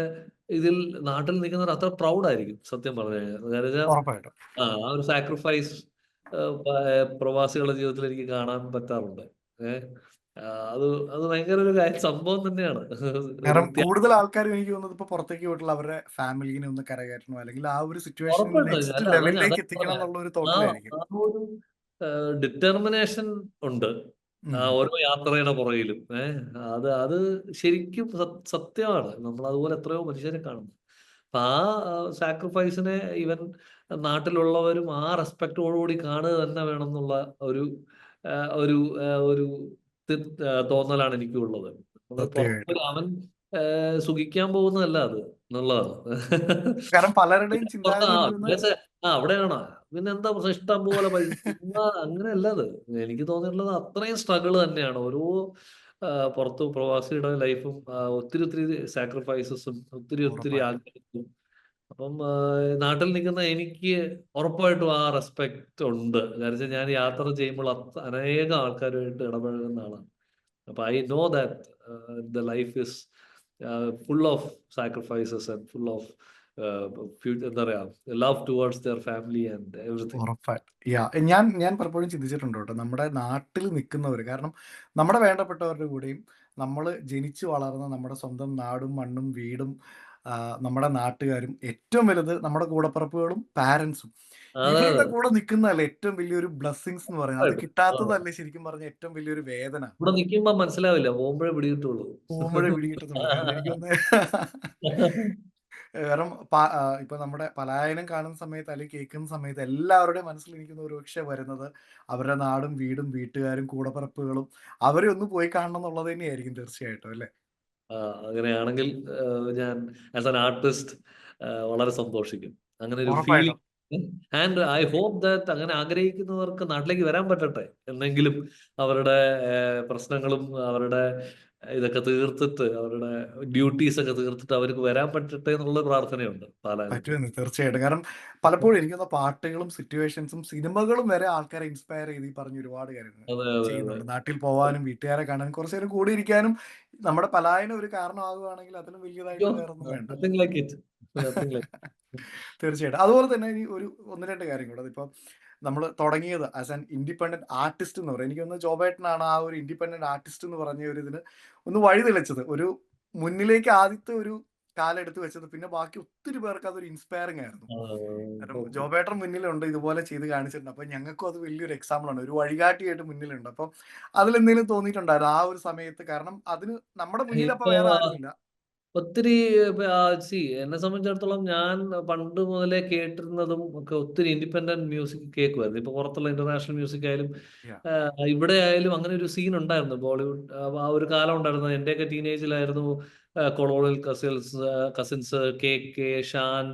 ഇതിൽ നാട്ടിൽ നിൽക്കുന്നവർ അത്ര പ്രൗഡ് ആയിരിക്കും സത്യം പറഞ്ഞു കഴിഞ്ഞാൽ. കാരണം വെച്ചാൽ ഉറപ്പായിട്ടും. ആ ഒരു സാക്രിഫൈസ് പ്രവാസികളുടെ ജീവിതത്തിൽ എനിക്ക് കാണാൻ പറ്റാറുണ്ട്. ഏഹ് അത് അത് ഭയങ്കര ഒരു സംഭവം തന്നെയാണ്. ഒരു കാരണം കൂടുതൽ ആൾക്കാരും എനിക്ക് തോന്നുന്നത് ഇപ്പൊ പുറത്തേക്ക് പോയിട്ടുള്ള അവരുടെ ഫാമിലിനെ ഒന്ന് കരകയറ്റണോ അല്ലെങ്കിൽ ആ ഒരു സിറ്റുവേഷൻ ഉറപ്പുണ്ട്. നെക്സ്റ്റ് അല്ല ലെവലിലേക്ക് അതാ എത്തിക്കണം പറഞ്ഞെ. എന്നുള്ള ഒരു ആ തോട്ടിലായിരിക്കും. ആ ഒരു ഡിറ്റർമിനേഷൻ ഉണ്ട് ഉം. ഓരോ യാത്രയുടെ പുറകിലും. അത് അത് ശരിക്കും സത്യമാണ്. നമ്മൾ അതുപോലെ എത്രയോ മനുഷ്യരെ കാണുന്നു. അപ്പൊ ആ സാക്രിഫൈസിനെ ഈവൻ നാട്ടിലുള്ളവരും ആ റെസ്പെക്റ്റോടുകൂടി കാണുക തന്നെ വേണം എന്നുള്ള ഒരു ആ, ഒരു ഒരു തോന്നലാണ് എനിക്കുള്ളത്. നമ്മള് പുറത്ത് സത്യമായിട്ടും. അവൻ സുഖിക്കാൻ പോകുന്നതല്ല അത് എന്നുള്ളതാണ്. കാരണം പലരുടെയും പുറത്ത് ചിന്താഗതിയിൽ നിന്ന് അവിടെയാണോ പിന്നെ എന്താ പ്രശ്നം, ഇഷ്ടം പോലെ പൈസ അങ്ങനെയല്ല അത്. എനിക്ക് തോന്നിയിട്ടുള്ളത് അത്രയും സ്ട്രഗിൾ തന്നെയാണ് ഓരോ പുറത്ത് പ്രവാസിയുടെ ലൈഫും. ഒത്തിരി ഒത്തിരി സാക്രിഫൈസസും ഒത്തിരി ഒത്തിരി ഉറപ്പായിട്ടും. ആഗ്രഹവും. അപ്പം നാട്ടിൽ നിൽക്കുന്ന എനിക്ക് ഉറപ്പായിട്ടും ആ റെസ്പെക്ട് ഉണ്ട്. കാരണം വെച്ചാൽ ഞാൻ യാത്ര ചെയ്യുമ്പോൾ അനേകം ആൾക്കാരുമായിട്ട് ഇടപഴകുന്ന ആളാണ്. അപ്പൊ I know that the life is full of sacrifices and full of എന്താ പറയാ love towards there family and everything. ഉറപ്പായിട്ടും. ഞാൻ പലപ്പോഴും ചിന്തിച്ചിട്ടുണ്ട് കേട്ടോ, നമ്മുടെ നാട്ടിൽ നിൽക്കുന്നവർ, കാരണം നമ്മുടെ വേണ്ടപ്പെട്ടവരുടെ കൂടെയും നമ്മൾ ജനിച്ചു വളർന്ന നമ്മുടെ സ്വന്തം നാടും മണ്ണും വീടും നമ്മുടെ നാട്ടുകാരും, ഏറ്റവും വലുത് നമ്മുടെ കൂടപ്പിറപ്പുകളും പാരൻസും, അതെ അതെ ഇവരുടെ കൂടെ നിൽക്കുന്നതല്ലേ ഏറ്റവും വലിയൊരു ബ്ലെസ്സിങ്സ് എന്ന് പറയുന്നത്. അത് കിട്ടാത്തതല്ലേ ശരിക്കും പറഞ്ഞ ഏറ്റവും വലിയൊരു വേദന. ഇവിടെ നിൽക്കുമ്പോ മനസ്സിലാവില്ല, പോകുമ്പോഴേ പിടികിട്ടുള്ളൂ. പോകുമ്പോഴേ പിടികിട്ടത്തുള്ളൂ. കാരണം എനിക്ക് തോന്നുന്നത് കാരണം ഇപ്പൊ നമ്മുടെ പലായനം കാണുന്ന സമയത്ത് അല്ലെങ്കിൽ കേൾക്കുന്ന സമയത്ത് എല്ലാവരുടെയും മനസ്സിൽ എനിക്ക് തോന്നുന്നു ഒരുപക്ഷെ വരുന്നത് അവരുടെ നാടും വീടും വീട്ടുകാരും കൂടപ്പിറപ്പുകളും അവരെ ഒന്ന് പോയി കാണണം എന്നുള്ളത് തന്നെയായിരിക്കും തീർച്ചയായിട്ടും, അല്ലേ? അങ്ങനെയാണെങ്കിൽ ഞാൻ ആസ് ആൻ ആർട്ടിസ്റ്റ് വളരെ സന്തോഷിക്കും. അങ്ങനെ ഒരു ഉറപ്പായിട്ടും. Feeling. And I hope that അങ്ങനെ ആഗ്രഹിക്കുന്നവർക്ക് നാട്ടിലേക്ക് വരാൻ പറ്റട്ടെ. എന്നെങ്കിലും അവരുടെ പ്രശ്നങ്ങളും അവരുടെ ഇതൊക്കെ തീർത്തിട്ട്, അവരുടെ ഡ്യൂട്ടീസ് ഒക്കെ തീർത്തിട്ട് അവർക്ക് വരാൻ പറ്റട്ടെ എന്നുള്ള പ്രാർത്ഥനയുണ്ട് പാലായിലത്ത്. പറ്റുമെന്ന് തീർച്ചയായിട്ടും. കാരണം പലപ്പോഴും എനിക്ക് തോന്നുന്നു പാട്ടുകളും സിറ്റുവേഷൻസും സിനിമകളും വരെ ആൾക്കാരെ ഇൻസ്പയർ ചെയ്ത് ഈ പറഞ്ഞ ഒരുപാട് കാര്യങ്ങൾ അതെ അതെ അതെ. ചെയ്യുന്നുണ്ട്. നാട്ടിൽ പോവാനും വീട്ടുകാരെ കാണാനും കുറച്ചു നേരം കൂടി ഇരിക്കാനും നമ്മുടെ പലായനം ഒരു കാരണമാകുകയാണെങ്കിൽ അതിലും വലിയതായിട്ട് വേറൊന്നും വേണ്ട. Nothing like it. Nothing like. തീർച്ചയായിട്ടും. അതുപോലെ തന്നെ ഇനി ഒരു 1-2 കാര്യം കൂടെ. അതിപ്പം നമ്മൾ തുടങ്ങിയത് ആസ് ആൻ ഇൻഡിപെൻഡന്റ് ആർട്ടിസ്റ്റ് എന്ന് പറയും. എനിക്ക് തോന്നുന്നു ജോബേട്ടനാണ് ആ ഒരു ഇൻഡിപെൻഡന്റ് ആർട്ടിസ്റ്റ് എന്ന് പറഞ്ഞ ഒരു ഇതിന് ഒന്ന് വഴി തെളിച്ചത്. ഒരു മുന്നിലേക്ക് ആദ്യത്തെ ഒരു കാലെടുത്ത് വെച്ചത്. പിന്നെ ബാക്കി ഒത്തിരി പേർക്ക് അതൊരു ഇൻസ്പയറിംഗ് ആയിരുന്നു. കാരണം ജോബേട്ടൻ മുന്നിലുണ്ട്, ഇതുപോലെ ചെയ്ത് കാണിച്ചിട്ടുണ്ട്. അപ്പൊ ഞങ്ങൾക്കും അത് വലിയൊരു എക്സാമ്പിൾ ആണ്, ഒരു വഴികാട്ടിയായിട്ട് മുന്നിലുണ്ട്. അപ്പം അതിലെന്തെങ്കിലും തോന്നിയിട്ടുണ്ടായിരുന്നു ആ ഒരു സമയത്ത്? കാരണം അതിന് നമ്മുടെ മുന്നിൽ അപ്പൊ ഇപ്പൊ വേറെ ആരുമില്ല. ഒത്തിരി എന്നെ സംബന്ധിച്ചിടത്തോളം ഞാൻ പണ്ട് മുതലേ കേട്ടിരുന്നതും ഒക്കെ ഒത്തിരി ഇൻഡിപെൻഡന്റ് മ്യൂസിക് കേൾക്കുമായിരുന്നു. ഇപ്പൊ പുറത്തുള്ള ഇന്റർനാഷണൽ മ്യൂസിക് ആയാലും Yeah. ഇവിടെ ആയാലും അങ്ങനെ ഒരു സീൻ ഉണ്ടായിരുന്നു ബോളിവുഡ്. ആ ഒരു കാലം ഉണ്ടായിരുന്നു. എന്റെയൊക്കെ ടീനേജിലായിരുന്നു colonial cousins, K Shaan,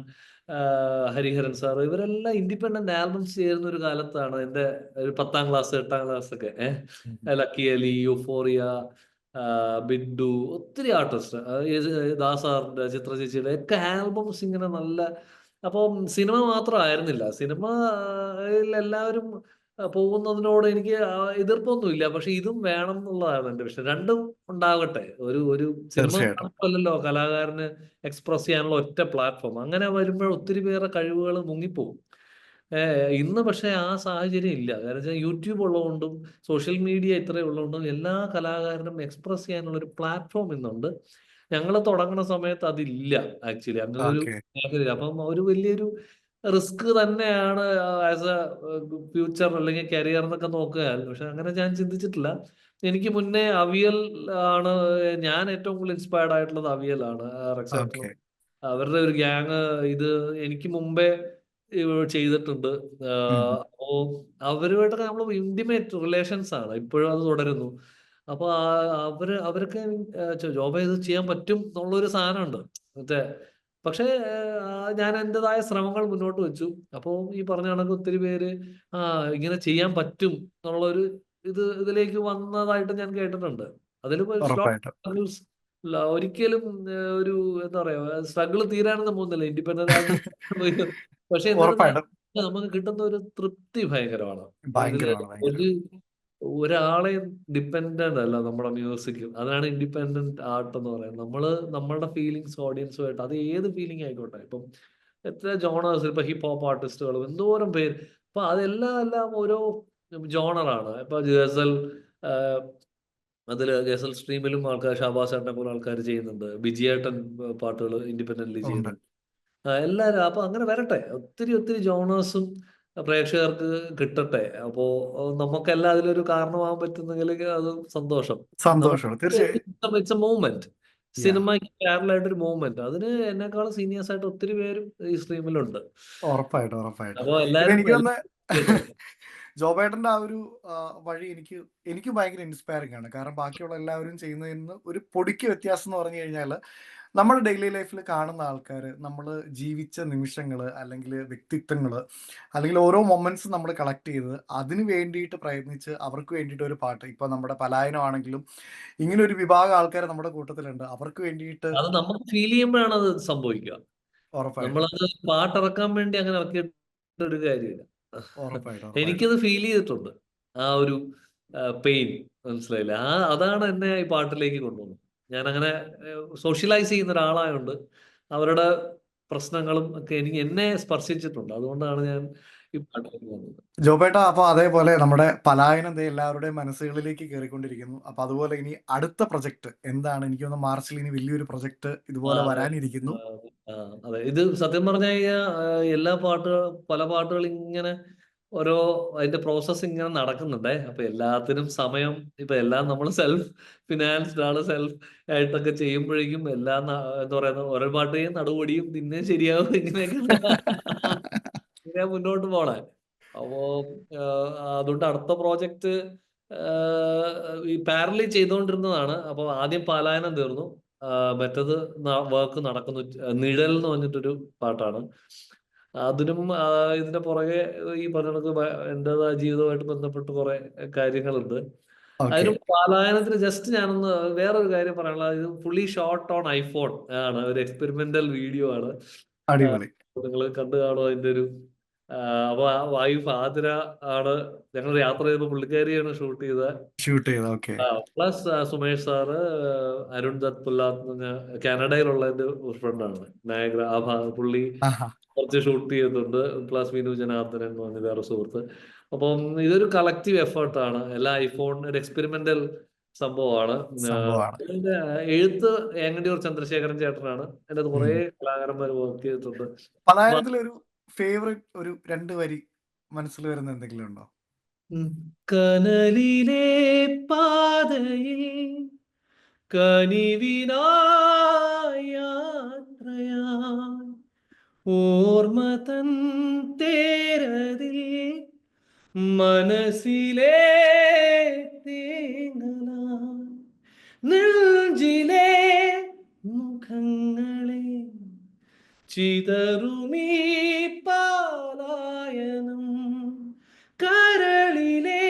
Hariharan sir, ഇവരെല്ലാം ഇൻഡിപെൻഡന്റ് ആൽബംസ് ചെയ്യുന്ന ഒരു കാലത്താണ്. എന്റെ ഒരു 10ാം ക്ലാസ് 8ാം ക്ലാസ് ഒക്കെ ലക്കി അലി, യൂഫോറിയ, ബിഡ്ഡു, ഒത്തിരി ആർട്ടിസ്റ്റ്, ദാസാറിന്റെ, ചിത്ര ചേച്ചിയുടെ ഒക്കെ ആൽബംസ് ഇങ്ങനെ നല്ല. അപ്പം സിനിമ മാത്രമായിരുന്നില്ല. സിനിമയിൽ എല്ലാവരും പോകുന്നതിനോട് എനിക്ക് എതിർപ്പൊന്നുമില്ല. പക്ഷെ ഇതും വേണം എന്നുള്ളതാണ് എന്റെ വിഷയം. രണ്ടും ഉണ്ടാകട്ടെ. ഒരു സിനിമ തീർച്ചയായിട്ടും. മാത്രമല്ലല്ലോ കലാകാരന് എക്സ്പ്രസ് ചെയ്യാനുള്ള ഒറ്റ പ്ലാറ്റ്ഫോം. അങ്ങനെ വരുമ്പോൾ ഒത്തിരി പേരുടെ കഴിവുകൾ മുങ്ങിപ്പോകും. ഇന്ന് പക്ഷേ ആ സാഹചര്യം ഇല്ല. കാരണം വെച്ചാൽ യൂട്യൂബ് ഉള്ളതുകൊണ്ടും സോഷ്യൽ മീഡിയ ഇത്രയും ഉള്ളതുകൊണ്ടും എല്ലാ കലാകാരനും എക്സ്പ്രസ് ചെയ്യാനുള്ള ഒരു പ്ലാറ്റ്ഫോം ഇന്നുണ്ട്. ഞങ്ങൾ തുടങ്ങുന്ന സമയത്ത് അതില്ല. ആക്ച്വലി അങ്ങനെ ഒരു ഓക്കെ. മേഖലയില്ല. അപ്പം ഒരു വലിയൊരു റിസ്ക് തന്നെയാണ് ആസ് എ ഫ്യൂച്ചർ അല്ലെങ്കിൽ കരിയർ എന്നൊക്കെ നോക്കുകയാൽ. പക്ഷെ അങ്ങനെ ഞാൻ ചിന്തിച്ചിട്ടില്ല. എനിക്ക് മുന്നേ അവിയൽ ആണ്, ഞാൻ ഏറ്റവും കൂടുതൽ ഇൻസ്പയർഡ് ആയിട്ടുള്ളത് അവിയലാണ്. റെക്സാറ്ററും ഓക്കെ. അവരുടെ ഒരു ഗ്യാങ് ഇത് എനിക്ക് മുമ്പേ ചെയ്തിട്ടുണ്ട്. അപ്പോ അവരുമായിട്ടൊക്കെ നമ്മൾ ഇന്റിമേറ്റ് റിലേഷൻസ് ആണ്. ഇപ്പോഴും അത് തുടരുന്നു. അപ്പൊ അവരൊക്കെ ജോബ് ചെയ്ത് ചെയ്യാൻ പറ്റും എന്നുള്ളൊരു സാധനമുണ്ട്. മറ്റേ പക്ഷേ ഞാൻ എൻ്റെതായ ശ്രമങ്ങൾ മുന്നോട്ട് വെച്ചു. അപ്പോൾ ഈ പറഞ്ഞ കണക്ക് ഒത്തിരി പേര് ഇങ്ങനെ ചെയ്യാൻ പറ്റും എന്നുള്ളൊരു ഇതിലേക്ക് വന്നതായിട്ട് ഞാൻ കേട്ടിട്ടുണ്ട്. അതിൽ ഉറപ്പായിട്ടും. ഒരിക്കലും ഒരു എന്താ പറയാ സ്ട്രഗിൾ തീരാനൊന്നും പോകുന്നില്ല ഇൻഡിപെൻഡന്റ് ആയിട്ട്. പക്ഷെ എന്നിരുന്നാലും ഉറപ്പായിട്ടും. നമുക്ക് കിട്ടുന്ന ഒരു തൃപ്തി ഭയങ്കരമാണ്. ഇതില് ഭയങ്കരമാണ്. ഒരു ഭയങ്കരമാണ്. ഒരാളെ ഡിപ്പെൻഡന്റ് അല്ല നമ്മുടെ മ്യൂസിക്. അതാണ് ഇൻഡിപെൻഡന്റ് ആർട്ട് എന്ന് പറയുന്നത്. നമ്മളുടെ ഫീലിങ്സ് ഓഡിയൻസുമായിട്ട്, അത് ഏത് ഫീലിംഗ് ആയിക്കോട്ടെ. ഇപ്പം എത്ര ജോണേഴ്സ്, ഇപ്പൊ ഹിപ്പ് ഹോപ്പ് ആർട്ടിസ്റ്റുകളും എന്തോരം പേര്. അപ്പൊ അതെല്ലാം ഓരോ ജോണറാണ്. ഇപ്പൊ ഗസൽ, അതില് ഗസൽ സ്ട്രീമിലും ആൾക്കാർ, ഷാബാസ് ചേട്ടനെ പോലെ ആൾക്കാർ ചെയ്യുന്നുണ്ട്. ബിജിയേട്ടൻ പാട്ടുകൾ ഇൻഡിപെൻഡന്റ്ലി ഉണ്ട്. ചെയ്യുന്നുണ്ട്. എല്ലാരും അപ്പൊ അങ്ങനെ വരട്ടെ. ഒത്തിരി ജോണേഴ്സും പ്രേക്ഷകർക്ക് കിട്ടട്ടെ. അപ്പോ നമുക്കെല്ലാം അതിലൊരു കാരണമാകാൻ പറ്റുന്നെങ്കിൽ അത് സന്തോഷം. സന്തോഷമാണ്. നമുക്ക് തീർച്ചയായും. It's a movement. യാ. സിനിമയ്ക്ക് പാരലായിട്ടൊരു മൂവ്മെന്റ്. അതിന് എന്നെക്കാളും സീനിയേഴ്സ് ആയിട്ട് ഒത്തിരി പേരും ഈ സ്ട്രീമിലുണ്ട്. ഉറപ്പായിട്ടും. ഉറപ്പായിട്ടും. അപ്പൊ ഇപ്പൊ എല്ലാരും എനിക്ക് തോന്നുന്നു ജോബേട്ടന്റെ ആ ഒരു വഴി എനിക്ക് ഭയങ്കര ഇൻസ്പയറിംഗ് ആണ്. കാരണം ബാക്കിയുള്ള എല്ലാവരും ചെയ്യുന്നതിൽ നിന്ന് ഒരു പൊടിക്ക് വ്യത്യാസം എന്ന് പറഞ്ഞു കഴിഞ്ഞാൽ, നമ്മൾ ഡെയിലി ലൈഫിൽ കാണുന്ന ആൾക്കാർ, നമ്മൾ ജീവിച്ച നിമിഷങ്ങൾ, അല്ലെങ്കിൽ വ്യക്തിത്വങ്ങൾ, അല്ലെങ്കിൽ ഓരോ മൊമെന്റ്സ് നമ്മൾ കളക്ട് ചെയ്ത് അതിന് വേണ്ടിയിട്ട് പ്രയത്നിച്ച് അവർക്ക് വേണ്ടിയിട്ട് ഒരു പാട്ട്. ഇപ്പൊ നമ്മുടെ പലായനമാണെങ്കിലും ഇങ്ങനെ ഒരു വിഭാഗം ആൾക്കാർ നമ്മുടെ കൂട്ടത്തിലുണ്ട്. അവർക്ക് വേണ്ടിയിട്ട് അത് നമുക്ക് ഫീൽ ചെയ്യുമ്പോഴാണ് അത് സംഭവിക്കുക. ഉറപ്പായിട്ടും. നമ്മളത് പാട്ടിറക്കാൻ വേണ്ടി അങ്ങനെ ഇറക്കിയിട്ട് ഒരു കാര്യമില്ല. ഉറപ്പായിട്ടും. ഉറപ്പായിട്ടും. എനിക്കത് ഫീൽ ചെയ്തിട്ടുണ്ട്. ആ ഒരു പെയിൻ. മനസ്സിലായില്ലേ? അതാണ് എന്നെ ഈ പാട്ടിലേക്ക് കൊണ്ടുവന്നത്. ഞാനങ്ങനെ സോഷ്യലൈസ് ചെയ്യുന്ന ഒരാളായോണ്ട് അവരുടെ പ്രശ്നങ്ങളും ഒക്കെ എന്നെ സ്പർശിച്ചിട്ടുണ്ട്. അതുകൊണ്ടാണ് ഞാൻ ഈ പാട്ടിലേക്ക് വന്നത്. ജോബേട്ട, അപ്പൊ അതേപോലെ നമ്മുടെ പലായനം ദേ എല്ലാവരുടെയും മനസ്സുകളിലേക്ക് കയറിക്കൊണ്ടിരിക്കുന്നു. അപ്പൊ അതുപോലെ ഇനി അടുത്ത പ്രൊജക്ട് എന്താണ്? എനിക്ക് തോന്നുന്നു മാർച്ചിൽ ഇനി വലിയൊരു പ്രൊജക്ട് ആ, ഇതുപോലെ അതെ. വരാനിരിക്കുന്നു. ആ, അതെ. ഇത് സത്യം പറഞ്ഞു കഴിഞ്ഞാൽ എല്ലാ പല പാട്ടുകൾ ഇങ്ങനെ ഓരോ അതിന്റെ പ്രോസസ് ഇങ്ങനെ നടക്കുന്നുണ്ടേ. അപ്പൊ എല്ലാത്തിനും സമയം, ഇപ്പൊ എല്ലാം നമ്മൾ സെൽഫ് ഫിനാൻസ്ഡ് ആണ്. സെൽഫ് ആയിട്ടൊക്കെ ചെയ്യുമ്പോഴേക്കും എല്ലാം എന്താ പറയുക, ഓരോ പാട്ട് ചെയ്യും, നടുപൊടിയും, പിന്നെ ശരിയാവും, ഇങ്ങനെയൊക്കെ ഇങ്ങനെ മുന്നോട്ട് പോണേ. അപ്പോ അതുകൊണ്ട് അടുത്ത പ്രോജക്റ്റ് ഈ പാരലി ചെയ്തുകൊണ്ടിരുന്നതാണ്. അപ്പൊ ആദ്യം പലായനം തീർന്നു. മറ്റത് വർക്ക് നടക്കുന്നു. നിഴൽ എന്ന് പറഞ്ഞിട്ടൊരു പാട്ടാണ്. അതിനും ഇതിന്റെ പുറകെ ഈ പറഞ്ഞ കണക്ക് എന്റേതായ ജീവിതവുമായിട്ട് ബന്ധപ്പെട്ട് കുറെ കാര്യങ്ങളുണ്ട്. ഓക്കെ, അതിന് പലായനത്തിന് ജസ്റ്റ് ഞാനൊന്ന് വേറൊരു കാര്യം പറയാനുള്ളത്, ഇത് ഫുള്ളി ഷോട്ട് ഓൺ ഐഫോൺ ആണ്. ഒരു എക്സ്പെരിമെന്റൽ വീഡിയോ ആണ്. അടിപൊളി. നിങ്ങൾ കണ്ടു കാണും അതിന്റെ ഒരു അപ്പൊ ആ വൈഫ് ആതിര ആണ്. ഞങ്ങൾ യാത്ര ചെയ്തപ്പോൾ പുള്ളിക്കാരിയാണ് ഷൂട്ട് ചെയ്തത്. ഷൂട്ട് ചെയ്ത, okay. Plus Sumesh sir, Arun Dutt Pullath എന്ന് പറഞ്ഞ കാനഡയിലുള്ള എന്റെ ഒരു ഫ്രണ്ടാണ്. നയഗ്ര പുള്ളി ആഹാ, കുറച്ച് ഷൂട്ട് ചെയ്തിട്ടുണ്ട്. പ്ലസ് വിനു ജനാർദ്ദനൻ എന്ന് പറഞ്ഞ വേറെ സുഹൃത്ത്. അപ്പം ഇതൊരു കളക്റ്റീവ് എഫേർട്ടാണ്. എല്ലാ ഐഫോൺ ഒരു എക്സ്പെരിമെന്റൽ സംഭവമാണ്. സംഭവമാണ്. ഇതിന്റെ എഴുത്ത് ഏങ്ങണ്ടിയൂർ ചന്ദ്രശേഖരൻ ചേട്ടനാണ്. അതിന്റെ അത് കുറെ കലാകാരന്മാർ വർക്ക് ചെയ്തിട്ടുണ്ട്. പലായനത്തിലൊരു ഫേവറേറ്റ് ഒരു 2 വരി മനസ്സിൽ വരുന്ന എന്തെങ്കിലും ഉണ്ടോ? കനലിലെ പാതയിൽ കനിവിനായി യാത്രയായി ഓർമ്മ തൻ തേരതിൽ മനസ്സിലെ തേങ്ങലായി നെഞ്ചിലെ മുഖങ്ങളെ ചിതറുമീ പാലായനം കരളിലെ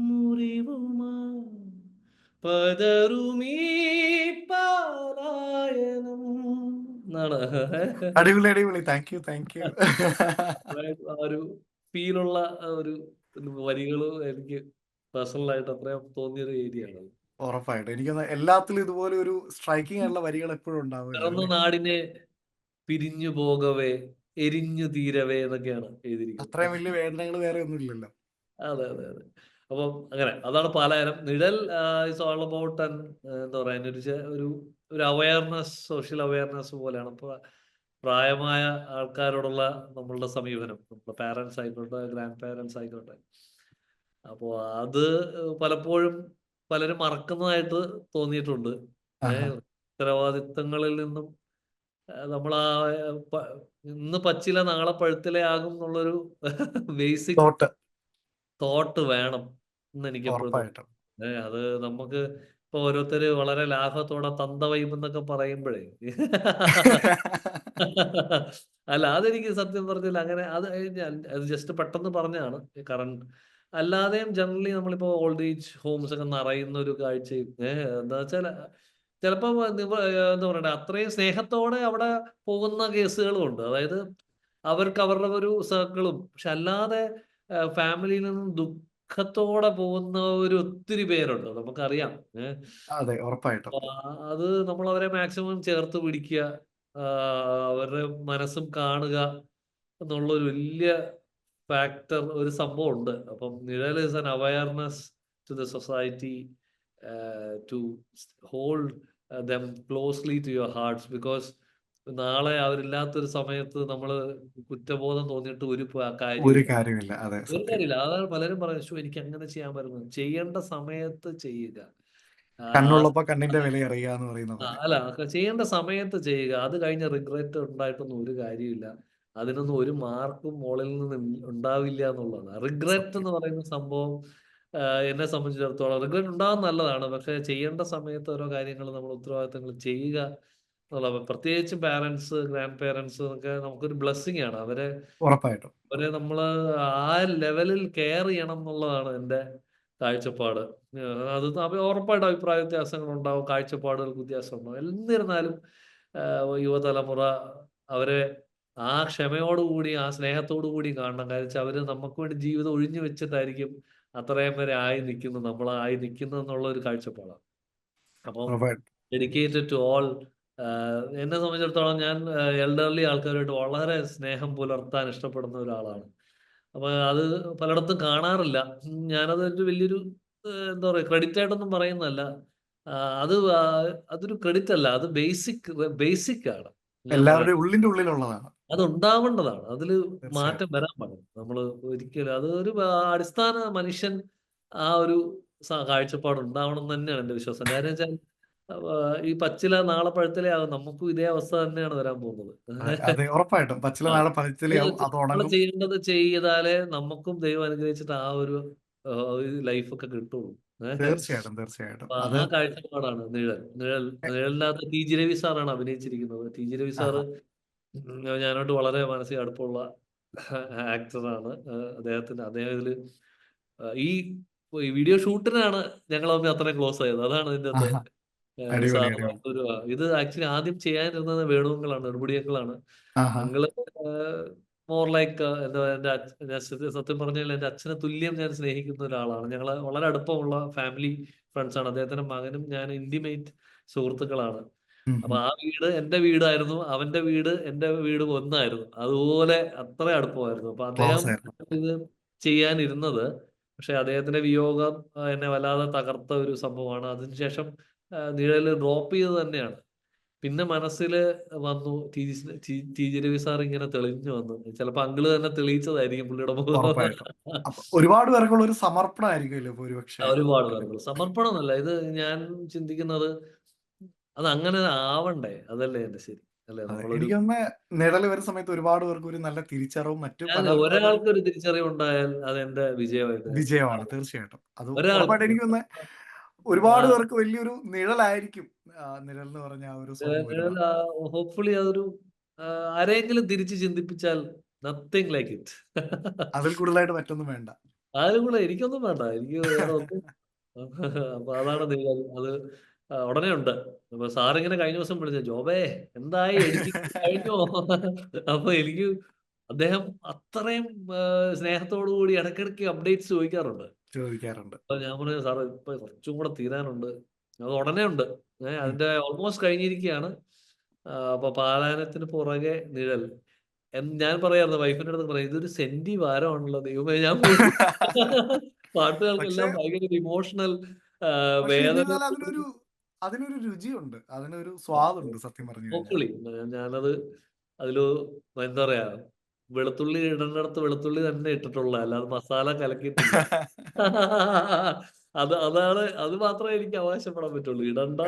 മുറിവുമാ പതറുമീ പാലായനം എന്നാണ്. അടിപൊളി, അടിപൊളി. Thank you, thank you. ആ ഒരു ഫീലുള്ള ഒരു വരികളും എനിക്ക് പേഴ്സണലായിട്ട് അത്രയും തോന്നിയൊരു ഏരിയ ആണ്. ഉറപ്പായിട്ടും. എനിക്കൊന്ന് എല്ലാത്തിലും ഇതുപോലെ ഒരു സ്ട്രൈക്കിംഗ് ആയിട്ടുള്ള വരികൾ എപ്പോഴും ഉണ്ടാവുമല്ലോ പിറന്ന അല്ലേ? നാടിനെ പിരിഞ്ഞു പോകവേ എരിഞ്ഞു തീരവേ എന്നൊക്കെയാണ് എഴുതിയിരിക്കുന്നത്. അത്രയും വലിയ വേദനകൾ വേറെ ഒന്നും ഇല്ലല്ലോ. അതെ, അതെ, അതെ. അപ്പം അങ്ങനെ അതാണ് പലായനം. നിഴൽ ഇസ് ഓൾ അബൌട്ട് എന്താ പറയാ, ഒരു ഒരു അവയർനെസ്, സോഷ്യൽ അവയർനെസ് പോലെയാണ്. ഇപ്പൊ പ്രായമായ ആൾക്കാരോടുള്ള നമ്മളുടെ സമീപനം, നമ്മുടെ പാരന്റ്സ് ആയിക്കോട്ടെ, ഗ്രാൻഡ് പാരന്റ്സ് ആയിക്കോട്ടെ. അപ്പോൾ അത് പലപ്പോഴും പലരും മറക്കുന്നതായിട്ട് തോന്നിയിട്ടുണ്ട്. ആഹാ. ഉത്തരവാദിത്തങ്ങളിൽ നിന്നും നമ്മൾ ഇന്ന് പച്ചില നാളെ പഴുത്തില ആകും എന്നുള്ളൊരു ബേസിക് തോട്ട്. തോട്ട് വേണം എന്ന് എനിക്ക് എപ്പോഴും തോന്നുന്നു. ഉറപ്പായിട്ടും. അത് നമുക്ക് ഇപ്പൊ ഓരോരുത്തര് വളരെ ലാഘവത്തോടെ തന്ത വൈബ് എന്നൊക്കെ പറയുമ്പോഴേ അല്ല, അതെനിക്ക് സത്യം പറഞ്ഞില്ല. അങ്ങനെ അത് ജസ്റ്റ് പെട്ടെന്ന് പറഞ്ഞാണ്. കറണ്ട് അല്ലാതെയും ജനറലി നമ്മളിപ്പോ ഓൾഡ് ഏജ് ഹോംസ് ഒക്കെ നിറയുന്ന ഒരു കാഴ്ചയും എന്താ വെച്ചാൽ ചിലപ്പോ എന്താ പറയണ്ടേ, അത്രയും സ്നേഹത്തോടെ അവിടെ പോകുന്ന കേസുകളും ഉണ്ട്. അതായത് അവർക്ക് അവരുടെ ഒരു സർക്കിളും, പക്ഷെ അല്ലാതെ ഫാമിലിയിൽ നിന്നും ദുഃഖത്തോടെ പോകുന്ന ഒരു ഒത്തിരി പേരുണ്ട്, നമുക്കറിയാം. അതെ, ഉറപ്പായിട്ടും. അപ്പൊ അത് നമ്മൾ അവരെ മാക്സിമം ചേർത്ത് പിടിക്കുക, അവരുടെ മനസ്സും കാണുക എന്നുള്ള ഒരു വലിയ ഫാക്ടർ, ഒരു സംഭവം ഉണ്ട്. അപ്പം Nizhal is an awareness to the society, to hold them closely to your hearts. Because നാളെ അവരില്ലാത്തൊരു സമയത്ത് നമ്മൾ കുറ്റബോധം തോന്നിയിട്ട് ഒരു ഒരു കാര്യമില്ല. കാര്യമില്ല. അതെ, ഒരു സത്യം. കാര്യമില്ല. അതാണ് പലരും പറയുന്നത്, "ശ്ശോ, എനിക്ക് അങ്ങനെ ചെയ്യാൻ പറ്റുന്നു." ചെയ്യേണ്ട സമയത്ത് ചെയ്യുക. ആ, കണ്ണുള്ളപ്പോ കണ്ണിന്റെ വില അറിയുക എന്ന് പറയുന്ന പോലെ. അല്ല, ചെയ്യേണ്ട സമയത്ത് ചെയ്യുക. അത് കഴിഞ്ഞ് റിഗ്രറ്റ് ഉണ്ടായിട്ടൊന്നും ഒരു കാര്യമില്ല. അതിനൊന്നും ഒരു മാർക്കും മോളിൽ നിന്ന് ഉണ്ടാവില്ല എന്നുള്ളതാണ്. റിഗ്രറ്റ് സത്യം. എന്ന് പറയുന്ന സംഭവം എന്നെ സംബന്ധിച്ചിടത്തോളം റിഗ്രറ്റ് ഉണ്ടാകാൻ നല്ലതാണ്. പക്ഷെ ചെയ്യേണ്ട സമയത്ത് ഓരോ കാര്യങ്ങൾ നമ്മൾ ഉത്തരവാദിത്തങ്ങൾ ചെയ്യുക എന്നുള്ളത്, പ്രത്യേകിച്ച് പാരന്റ്സ്, ഗ്രാൻഡ് പാരന്റ്സ് ഒക്കെ നമുക്കൊരു ബ്ലെസ്സിങ് ആണ്. ഉറപ്പായിട്ടും. അവരെ നമ്മൾ ആ ലെവലിൽ കെയർ ചെയ്യണം എന്നുള്ളതാണ് എൻ്റെ കാഴ്ചപ്പാട്. അത് ഉറപ്പായിട്ടും അഭിപ്രായ വ്യത്യാസങ്ങൾ ഉണ്ടാവും, കാഴ്ചപ്പാടുകൾക്ക് വ്യത്യാസം ഉണ്ടാവും. എന്നിരുന്നാലും യുവതലമുറ അവരെ ആ ക്ഷമയോടുകൂടി, ആ സ്നേഹത്തോടു കൂടി കാണണം. കാര്യം വെച്ചാൽ അവര് നമുക്ക് വേണ്ടി ജീവിതം ഒഴിഞ്ഞു വെച്ചിട്ടായിരിക്കും അത്രയും വരെ ആയി നിൽക്കുന്നു, നമ്മളായി നിൽക്കുന്നു എന്നുള്ള ഒരു കാഴ്ചപ്പാടാണ്. അപ്പം ഉറപ്പായിട്ടും. Dedicated to all. എന്നെ സംബന്ധിച്ചിടത്തോളം ഞാൻ എൽഡർലി ആൾക്കാരുമായിട്ട് വളരെ സ്നേഹം പുലർത്താൻ ഇഷ്ടപ്പെടുന്ന ഒരാളാണ്. അപ്പൊ അത് പലയിടത്തും കാണാറില്ല. ഞാനത് ഒരു വലിയൊരു എന്താ പറയുക, ക്രെഡിറ്റ് ആയിട്ടൊന്നും പറയുന്നതല്ല. അത് അതൊരു ക്രെഡിറ്റ് അല്ല, അത് ബേസിക് ആണ്. ഞാൻ പറയട്ടെ, എല്ലാവരുടെയും ഉള്ളിന്റെ ഉള്ളിലുള്ളതാണ്. അത് ഉണ്ടാവേണ്ടതാണ്. അതില് മാറ്റം തീർച്ചയായിട്ടും. വരാൻ പാടില്ല. നമ്മള് ഒരിക്കലും അത് ഒരു അടിസ്ഥാന മനുഷ്യൻ ആ ഒരു കാഴ്ചപ്പാട് ഉണ്ടാവണം എന്ന് തന്നെയാണ് എന്റെ വിശ്വാസം. കാര്യം വെച്ചാൽ ഈ പച്ചില നാളെ പഴുത്തലയാകും. നമുക്കും ഇതേ അവസ്ഥ തന്നെയാണ് വരാൻ പോകുന്നത്. അതെ, ഉറപ്പായിട്ടും. പച്ചില ആ, നാളെ പച്ചിലയാവും, അത് നമ്മള് ഉണങ്ങും. ചെയ്യേണ്ടത് ചെയ്താലേ നമുക്കും ദൈവം അനുഗ്രഹിച്ചിട്ട് ആ ഒരു ലൈഫൊക്കെ കിട്ടുള്ളൂ. ഏഹ്. തീർച്ചയായിട്ടും, തീർച്ചയായിട്ടും. അപ്പൊ അത് ആ കാഴ്ചപ്പാടാണ് നിഴലിനകത്ത് ടി ജി രവി സാറാണ് അഭിനയിച്ചിരിക്കുന്നത്. ടി ജി രവി സാറ് ആഹാ. ഞാനോട്ട് വളരെ മാനസിക അടുപ്പമുള്ള ആക്ടറാണ്. അദ്ദേഹം ഇതില് ഈ വീഡിയോ ഷൂട്ടിനാണ് ഞങ്ങൾ തമ്മിൽ അത്രയും ക്ലോസ് ആയത്. അതാണ് ഇതിന്റെ അകത്തെ ആഹാ. അടിപൊളി, അടിപൊളി. സാറുമായിട്ടൊരു ഇത് ആക്ച്വലി ആദ്യം ചെയ്യാനിരുന്നത് വേണുങ്ങളാണ്, നെടുമുടിയങ്കളാണ്. ആഹാ. അങ്കിള് മോർ ലൈക്ക് എന്താ എന്റെ ഞാൻ സത്യം പറഞ്ഞാൽ എന്റെ അച്ഛനെ തുല്യം ഞാൻ സ്നേഹിക്കുന്ന ഒരാളാണ്. ഞങ്ങള് വളരെ അടുപ്പമുള്ള ഫാമിലി ഫ്രണ്ട്സ് ആണ്. അദ്ദേഹത്തിന്റെ മകനും ഞാൻ ഇന്റിമേറ്റ് സുഹൃത്തുക്കളാണ്. ഉം അപ്പൊ ഉം. ആ വീട് എന്റെ വീടായിരുന്നു, അവന്റെ വീട് എന്റെ വീട് ഒന്നായിരുന്നു. അതുപോലെ അത്ര അടുപ്പമായിരുന്നു. അപ്പൊ അദ്ദേഹം ക്ലോസ് ആയിരുന്നു. ഇത് ചെയ്യാനിരുന്നത്, പക്ഷെ അദ്ദേഹത്തിന്റെ വിയോഗം എന്നെ വല്ലാതെ തകർത്ത ഒരു സംഭവമാണ്. അതിനുശേഷം നിഴല് ഡ്രോപ്പ് ചെയ്തത് തന്നെയാണ്. പിന്നെ മനസ്സില് വന്നു ടി ജി രവി സാർ ഇങ്ങനെ തെളിഞ്ഞു വന്നു. ചിലപ്പോ അങ്കിള് തന്നെ തെളിയിച്ചതായിരിക്കും പുള്ളിയുടെ മുഖം. ഉറപ്പായിട്ടും. അപ്പൊ ഒരുപാട് പേർക്കുള്ള ഒരു സമർപ്പണമായിരിക്കുമല്ലോ ഭൂരിപക്ഷെ. ഒരുപാട് പേർക്ക് സമർപ്പണം എന്നല്ല ഇത്, ഞാൻ ചിന്തിക്കുന്നത് അത് അങ്ങനെ ആവണ്ടേ, അതല്ലേ എന്റെ ശരി, അല്ലെ? അതെ. നമ്മളൊരു എനിക്ക് തോന്നുന്നു നിഴല് വരുന്ന സമയത്ത് ഒരുപാട് പേർക്ക് ഒരു നല്ല തിരിച്ചറിവും മറ്റു ഞാൻ പലർക്കും അതൊരു ഒരാൾക്ക് ഒരു തിരിച്ചറിവുണ്ടായാൽ അത് എന്റെ വിജയമായിട്ട് ഞാൻ വിജയമാണ്. തീർച്ചയായിട്ടും. അത് ഒരാൾക്ക് ഉറപ്പായിട്ടും എനിക്ക് തോന്നുന്നു ഒരുപാട് പേർക്ക് വലിയൊരു നിഴലായിരിക്കും നിഴൽ എന്ന് പറഞ്ഞ ആ ഒരു സോങ് വരുന്നത്. ഹോപ്പ്ഫുള്ളി അതൊരു ആരെങ്കിലും തിരിച്ച് ചിന്തിപ്പിച്ചാൽ നത്തിങ് ലൈക്ക് ഇറ്റ്. അതിൽ കൂടുതലായിട്ട് മറ്റൊന്നും വേണ്ട. ആരും കൂടെ എനിക്കൊന്നും വേണ്ട, എനിക്ക് വേറെ ഒന്നും. അപ്പൊ അതാണ് ദൈവം. അത് ഉടനെ ഉണ്ട്. അപ്പൊ സാറിങ്ങനെ കഴിഞ്ഞ ദിവസം വിളിച്ചു, ജോബേ എന്തായി, എഡിറ്റിംഗ് കഴിഞ്ഞോ? അപ്പൊ എനിക്ക് അദ്ദേഹം അത്രയും സ്നേഹത്തോടു കൂടി ഇടയ്ക്കിടയ്ക്ക് അപ്ഡേറ്റ്സ് ചോദിക്കാറുണ്ട്. ചോദിക്കാറുണ്ട്. അപ്പൊ ഞാൻ പറഞ്ഞു, സാറ് ഇപ്പൊ കുറച്ചും കൂടെ തീരാനുണ്ട്. അത് ഉടനെ ഉണ്ട്. ഉം. അതിന്റെ ഓൾമോസ്റ്റ് കഴിഞ്ഞിരിക്കുകയാണ്. അപ്പൊ പാലായനത്തിന് പുറകെ നിഴൽ. ഞാൻ പറയാറുണ്ട്, വൈഫിന്റെ അടുത്ത് പറയാം, ഇതൊരു സെന്റി വാരമാണല്ലോ ദൈവമേ, ഞാൻ പോയി. പക്ഷെ പാട്ടുകൾക്കെല്ലാം ഭയങ്കര ഇമോഷണൽ പക്ഷെ വേദന. എന്നിരുന്നാലും അതിനൊരു രുചിയുണ്ട്. അതിനൊരു സ്വാദുണ്ട് സത്യം പറഞ്ഞു കഴിഞ്ഞാൽ. ഹോപ്പ്ഫുള്ളി ഞാനത് അതില് എന്താ പറയാ, വെളുത്തുള്ളി ഇടേണ്ടടുത്ത് വെളുത്തുള്ളി തന്നെ ഇട്ടിട്ടുള്ള, അല്ലാതെ മസാല കലക്കിയിട്ടില്ല. അത് മാത്രമേ എനിക്ക് അവകാശപ്പെടാൻ പറ്റുള്ളൂ. ഇടണ്ട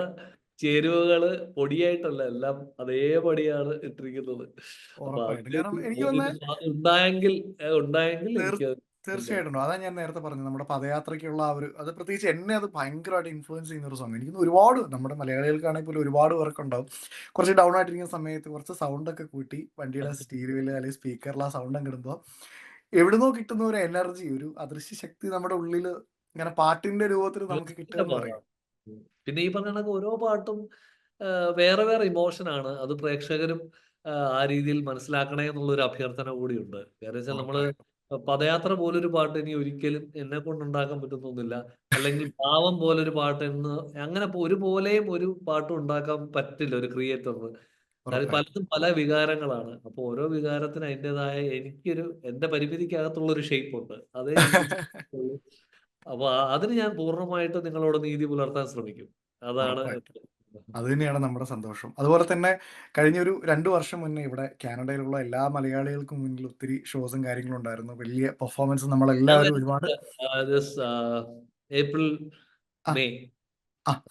ചേരുവകള് പൊടിയായിട്ടല്ല, എല്ലാം അതേപടിയാണ് ഇട്ടിരിക്കുന്നത്. അപ്പൊ ഉറപ്പായിട്ടും. അതിലൊരു കാരണം എനിക്ക് ഒരു തോന്നുന്നത് സ്വാദ് ഉണ്ടായെങ്കിൽ തീർ എനിക്ക് ഉണ്ട്. തീർച്ചയായിട്ടും ഉണ്ട്. അതാ ഞാൻ നേരത്തെ പറഞ്ഞത്. നമ്മുടെ പദയാത്രയ്ക്കുള്ള ആ ഒരു അത് പ്രത്യേകിച്ച് എന്നെ അത് ഭയങ്കരമായിട്ട് ഇൻഫ്ലുവൻസ് ചെയ്യുന്ന ഒരു സോങ്. എനിക്ക് തോന്നുന്നു ഒരുപാട് നമ്മുടെ മലയാളികൾക്കാണെങ്കിൽ പോലും ഒരുപാട് പേർക്കുണ്ടാവും. കുറച്ച് ഡൗൺ ആയിട്ടിരിക്കുന്ന സമയത്ത് കുറച്ച് സൗണ്ടൊക്കെ കൂട്ടി വണ്ടിയുടെ സ്റ്റീരിയോയിൽ അല്ലെങ്കിൽ സ്പീക്കറിൽ ആ സൗണ്ട് അങ്ങ് ഇടുമ്പോൾ എവിടുന്നോ കിട്ടുന്ന ഒരു എനർജി, ഒരു അദൃശ്യ ശക്തി നമ്മുടെ ഉള്ളിൽ ഇങ്ങനെ പാട്ടിന്റെ രൂപത്തിൽ നമുക്ക് കിട്ടുക എന്ന് പറയും. പിന്നെ ഈ പറഞ്ഞ കണക്ക് ഓരോ പാട്ടും വേറെ വേറെ ഇമോഷനാണ്. അത് പ്രേക്ഷകരും ആ രീതിയിൽ മനസ്സിലാക്കണേ എന്നുള്ളൊരു അഭ്യർത്ഥന കൂടിയുണ്ട്. കാര്യം വെച്ചാൽ നമ്മള് ഉറപ്പായിട്ടും. പദയാത്ര പോലൊരു പാട്ട് ഇനി ഒരിക്കലും എന്നെ കൊണ്ടുണ്ടാക്കാൻ പറ്റുന്നൊന്നുമില്ല. അല്ലെങ്കിൽ പാവം പോലൊരു പാട്ട് അങ്ങനെ ഒരുപോലെയും ഒരു പാട്ടും ഉണ്ടാക്കാൻ പറ്റില്ല ഒരു ക്രിയേറ്ററിന്. കാര്യം ഉറപ്പായിട്ടും. പലതും പല വികാരങ്ങളാണ്. അപ്പൊ ഓരോ വികാരത്തിന് അതിന്റേതായ എന്റെ പരിമിതിക്കകത്തുള്ള ഒരു ഷേപ്പ് ഉണ്ട്. അതേ എനിക്ക് ചെയ്യാൻ. അപ്പൊ അതിന് ഞാൻ പൂർണ്ണമായിട്ട് നിങ്ങളോട് നീതി പുലർത്താൻ ശ്രമിക്കും. അതാണ് ഉറപ്പായിട്ടും. അത് തന്നെയാണ് നമ്മുടെ സന്തോഷം. അതുപോലെ തന്നെ കഴിഞ്ഞൊരു 2 വർഷം മുന്നേ ഇവിടെ കാനഡയിലുള്ള എല്ലാ മലയാളികൾക്കും മുന്നിൽ ഒത്തിരി ഷോസും കാര്യങ്ങളും ഉണ്ടായിരുന്നു. വലിയ പെർഫോമൻസ് നമ്മളെല്ലാവരും ഒരുപാട് ഏപ്രിൽ, ആ, മെയ്.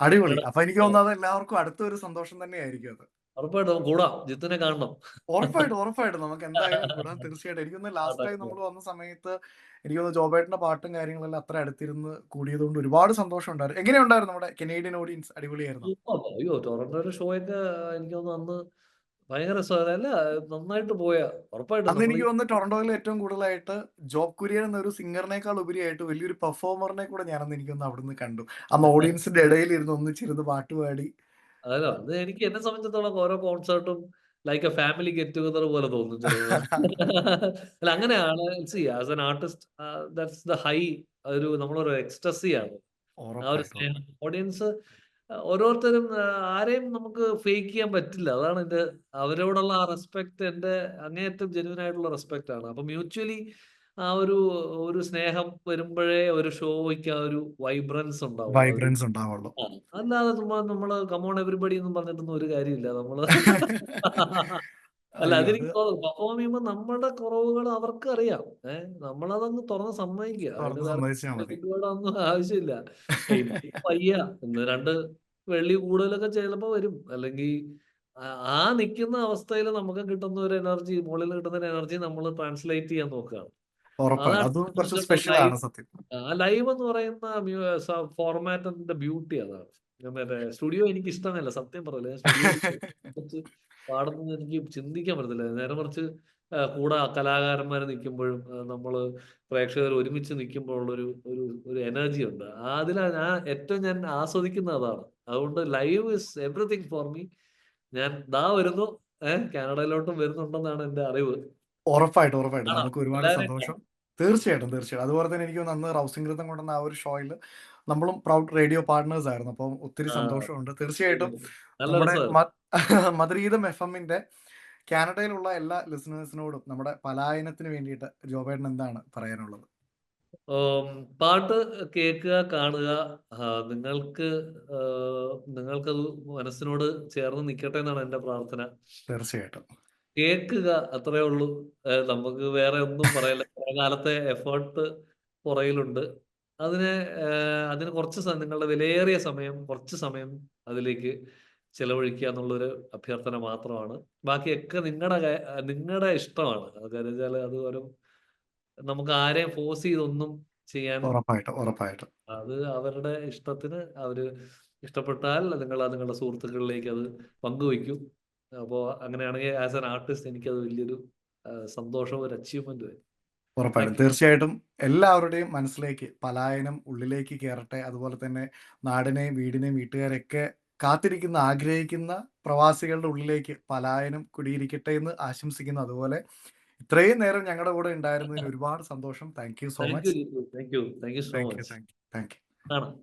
അടിപൊളി. അപ്പൊ എനിക്ക് തോന്നുന്നത് എല്ലാവർക്കും അടുത്തൊരു സന്തോഷം തന്നെയായിരിക്കും അത്. ഉറപ്പായിട്ടും നമുക്ക് കൂടാം. ജിത്തിനെ കാണണം. ഉറപ്പായിട്ടും, ഉറപ്പായിട്ടും. നമുക്ക് എന്തായാലും കൂടാം. തീർച്ചയായിട്ടും. എനിക്ക് തോന്നുന്നു ലാസ്റ്റ് ടൈം നമ്മൾ വന്ന സമയത്ത് എനിക്ക് തോന്നുന്നു ജോബേട്ടന്റെ പാട്ടും കാര്യങ്ങളെല്ലാം അത്ര അടുത്തിരുന്ന് കൂടിയത് കൊണ്ട് ഒരുപാട് സന്തോഷം ഉണ്ടായിരുന്നു. എങ്ങനെയുണ്ടായിരുന്നു നമ്മുടെ കനേഡിയൻ ഓഡിയൻസ്? അടിപൊളിയായിരുന്നോ? അയ്യോ, ടൊറന്റോയുടെ ഷോയൊക്കെ എനിക്ക് തോന്നുന്നു അന്ന് ഭയങ്കര അല്ല, നന്നായിട്ട് പോയ. ഉറപ്പായിട്ടും അന്ന് നമ്മൾ എനിക്ക് തോന്നുന്നു ടൊറന്റോയിൽ ഏറ്റവും കൂടുതലായിട്ട് ജോബ് കുര്യൻ എന്നൊരു സിംഗറിനേക്കാൾ ഉപരിയായിട്ട് വലിയൊരു പെർഫോമറിനെ കൂടെ ഞാനന്ന് എനിക്കൊന്ന് അവിടുന്ന് കണ്ടു. അന്ന് ഓഡിയൻസിന്റെ ഇടയിൽ ഇരുന്ന് ഒന്നിച്ചിരുന്ന് പാട്ട് പാടി. അതല്ല, അത് എനിക്ക് എന്നെ സംബന്ധിച്ചിടത്തോളം ഓരോ കോൺസേർട്ടും like a family get together പോലെ തോന്നും ചിലത്. അല്ല അങ്ങനെയാണ്. See as an artist, that's the high നമ്മളൊരു എക്സ്റ്റസി ആണ്. ആ ഒരു ഉറപ്പായിട്ടും സ്നേഹം ഓഡിയൻസ് ഓരോരുത്തരും ആരെയും നമുക്ക് ഫേക്ക് ചെയ്യാൻ പറ്റില്ല. അതാണ് അവരോടുള്ള ആ റെസ്പെക്ട് അങ്ങേയറ്റം ജെന്യൂൻ ആയിട്ടുള്ള റെസ്പെക്ട് ആണ്. അപ്പൊ മ്യൂച്വലി ആ ഒരു സ്നേഹം വരുമ്പോഴേ ഒരു ഷോയ്ക്ക് ആ ഒരു വൈബ്രൻസ് ഉണ്ടാവുള്ളൂ. വൈബ്രൻസ് ഉണ്ടാവുള്ളൂ. അല്ലാതെ ചുമ്മാ നമ്മള് കമോൺ എവരിബഡി എന്നും പറഞ്ഞിട്ടൊന്നും ഒരു കാര്യമില്ല. അല്ല അയ്യോ അത് അതെനിക്ക് തോന്നുന്നു പെർഫോം ചെയ്യുമ്പോൾ നമ്മുടെ കുറവുകൾ അവർക്ക് അറിയാം. നമ്മളതങ്ങ് തുറന്ന് സമ്മതിക്കുക. അതിന് തുറന്ന് വേറെ സമ്മതിച്ചാൽ മതി. ഒന്നും ആവശ്യമില്ല. എനിക്ക് വയ്യ ഒന്ന് രണ്ട് വെള്ളി കൂടുതലൊക്കെ ചിലപ്പോ വരും. അല്ലെങ്കിൽ ആ നിൽക്കുന്ന അവസ്ഥയിൽ നമുക്ക് കിട്ടുന്ന ഒരു എനർജി, മുകളിൽ കിട്ടുന്ന ഒരു എനർജി നമ്മൾ ട്രാൻസ്ലേറ്റ് ചെയ്യാൻ നോക്കുകയാണ്. ഉറപ്പായിട്ടും അതാണ് അതും കുറച്ച് ഇതിന്റെ സ്പെഷ്യൽ ലൈവ് ആണ് സത്യം. ലൈവ് എന്ന് പറയുന്ന ഫോർമാറ്റിന്റെ ബ്യൂട്ടി അതാണ്. മറ്റേ സ്റ്റുഡിയോ എനിക്ക് ഇഷ്ടമല്ല, സത്യം പറയില്ല. സ്റ്റുഡിയോയിൽ വെച്ച് പാടുന്നത് എനിക്ക് ചിന്തിക്കാൻ പറ്റത്തില്ല. നേരെ മറിച്ച് കൂടെ കലാകാരന്മാർ നിൽക്കുമ്പോഴും നമ്മള് പ്രേക്ഷകർ ഒരുമിച്ച് നിൽക്കുമ്പോഴുള്ളൊരു ഒരു ഒരു എനർജി ഉണ്ട്. ഏറ്റവും ഞാൻ ആസ്വദിക്കുന്ന അതാണ്. അതുകൊണ്ട് live is everything for me. ഞാൻ വരുന്നു, കാനഡയിലോട്ടും വരുന്നുണ്ടെന്നാണ് എന്റെ അറിവ്. ഉറപ്പായിട്ടും ആണോ? നമുക്ക് ഒരുപാട് എല്ലാവരെയും സന്തോഷം. കാണും. തീർച്ചയായിട്ടും അതുപോലെ തന്നെ എനിക്ക് അന്ന് റൗസിംഗ് ഋതം കൊണ്ടുവന്ന ആ ഒരു ഷോയിൽ നമ്മളും പ്രൗഡ് റേഡിയോ പാർട്ട്നേഴ്സ് ആയിരുന്നു. അപ്പം ഒത്തിരി ആ, സന്തോഷമുണ്ട്. തീർച്ചയായിട്ടും നല്ല നമ്മുടെ രസമായിരുന്നു. മധുരീതം FM-ന്റെ കാനഡയിലുള്ള എല്ലാ ലിസണേഴ്സിനോടും നമ്മുടെ പലായനത്തിന് വേണ്ടിയിട്ട് ജോബേട്ടൻ എന്താണ് പറയാനുള്ളത്? ഉം, പാട്ട് കേൾക്കുക, കാണുക. നിങ്ങൾക്ക് നിങ്ങൾക്കത് മനസ്സിനോട് ചേർന്ന് നിൽക്കട്ടെ എന്നാണ് എന്റെ പ്രാർത്ഥന. തീർച്ചയായിട്ടും കേൾക്കുക, അത്രേ ഉള്ളൂ. നമുക്ക് വേറെ ഒന്നും പറയില്ല. കുറെ കാലത്തെ എഫേർട്ട് പുറയിലുണ്ട്. അതിന് അതിന് നിങ്ങളുടെ വിലയേറിയ സമയം, കുറച്ച് സമയം അതിലേക്ക് ചെലവഴിക്കുക എന്നുള്ളൊരു അഭ്യർത്ഥന മാത്രമാണ്. ബാക്കിയൊക്കെ നിങ്ങളുടെ ഇഷ്ടമാണ്. കാര്യം വെച്ചാൽ നമുക്ക് ആരെയും ഫോഴ്സ് ചെയ്തൊന്നും ചെയ്യാൻ, ഉറപ്പായിട്ടും അത് അവരുടെ ഇഷ്ടത്തിന് ഇഷ്ടപ്പെട്ടാൽ നിങ്ങളുടെ സുഹൃത്തുക്കളിലേക്ക് അത് പങ്കുവയ്ക്കും. അപ്പോൾ അങ്ങനെയാണെങ്കിൽ ആസ് ആൻ ആർട്ടിസ്റ്റ് എനിക്കത് വലിയൊരു സന്തോഷവും ഒരു അച്ചീവ്മെന്റ് വരും. ഉറപ്പായിട്ടും താങ്ക് യു. തീർച്ചയായിട്ടും എല്ലാവരുടെയും മനസ്സിലേക്ക് പലായനം ഉള്ളിലേക്ക് കയറട്ടെ. അതുപോലെ തന്നെ നാടിനെയും വീടിനെയും വീട്ടുകാരെയൊക്കെ കാത്തിരിക്കുന്ന ആഗ്രഹിക്കുന്ന പ്രവാസികളുടെ ഉള്ളിലേക്ക് പലായനം കുടിയിരിക്കട്ടെ എന്ന് ആശംസിക്കുന്നു. അതുപോലെ ഇത്രയും നേരം ഞങ്ങളുടെ കൂടെ ഉണ്ടായിരുന്നതിന് ഒരുപാട് സന്തോഷം. Thank you so thank you much. Thank you thank you so much. Thank you. കാണാം.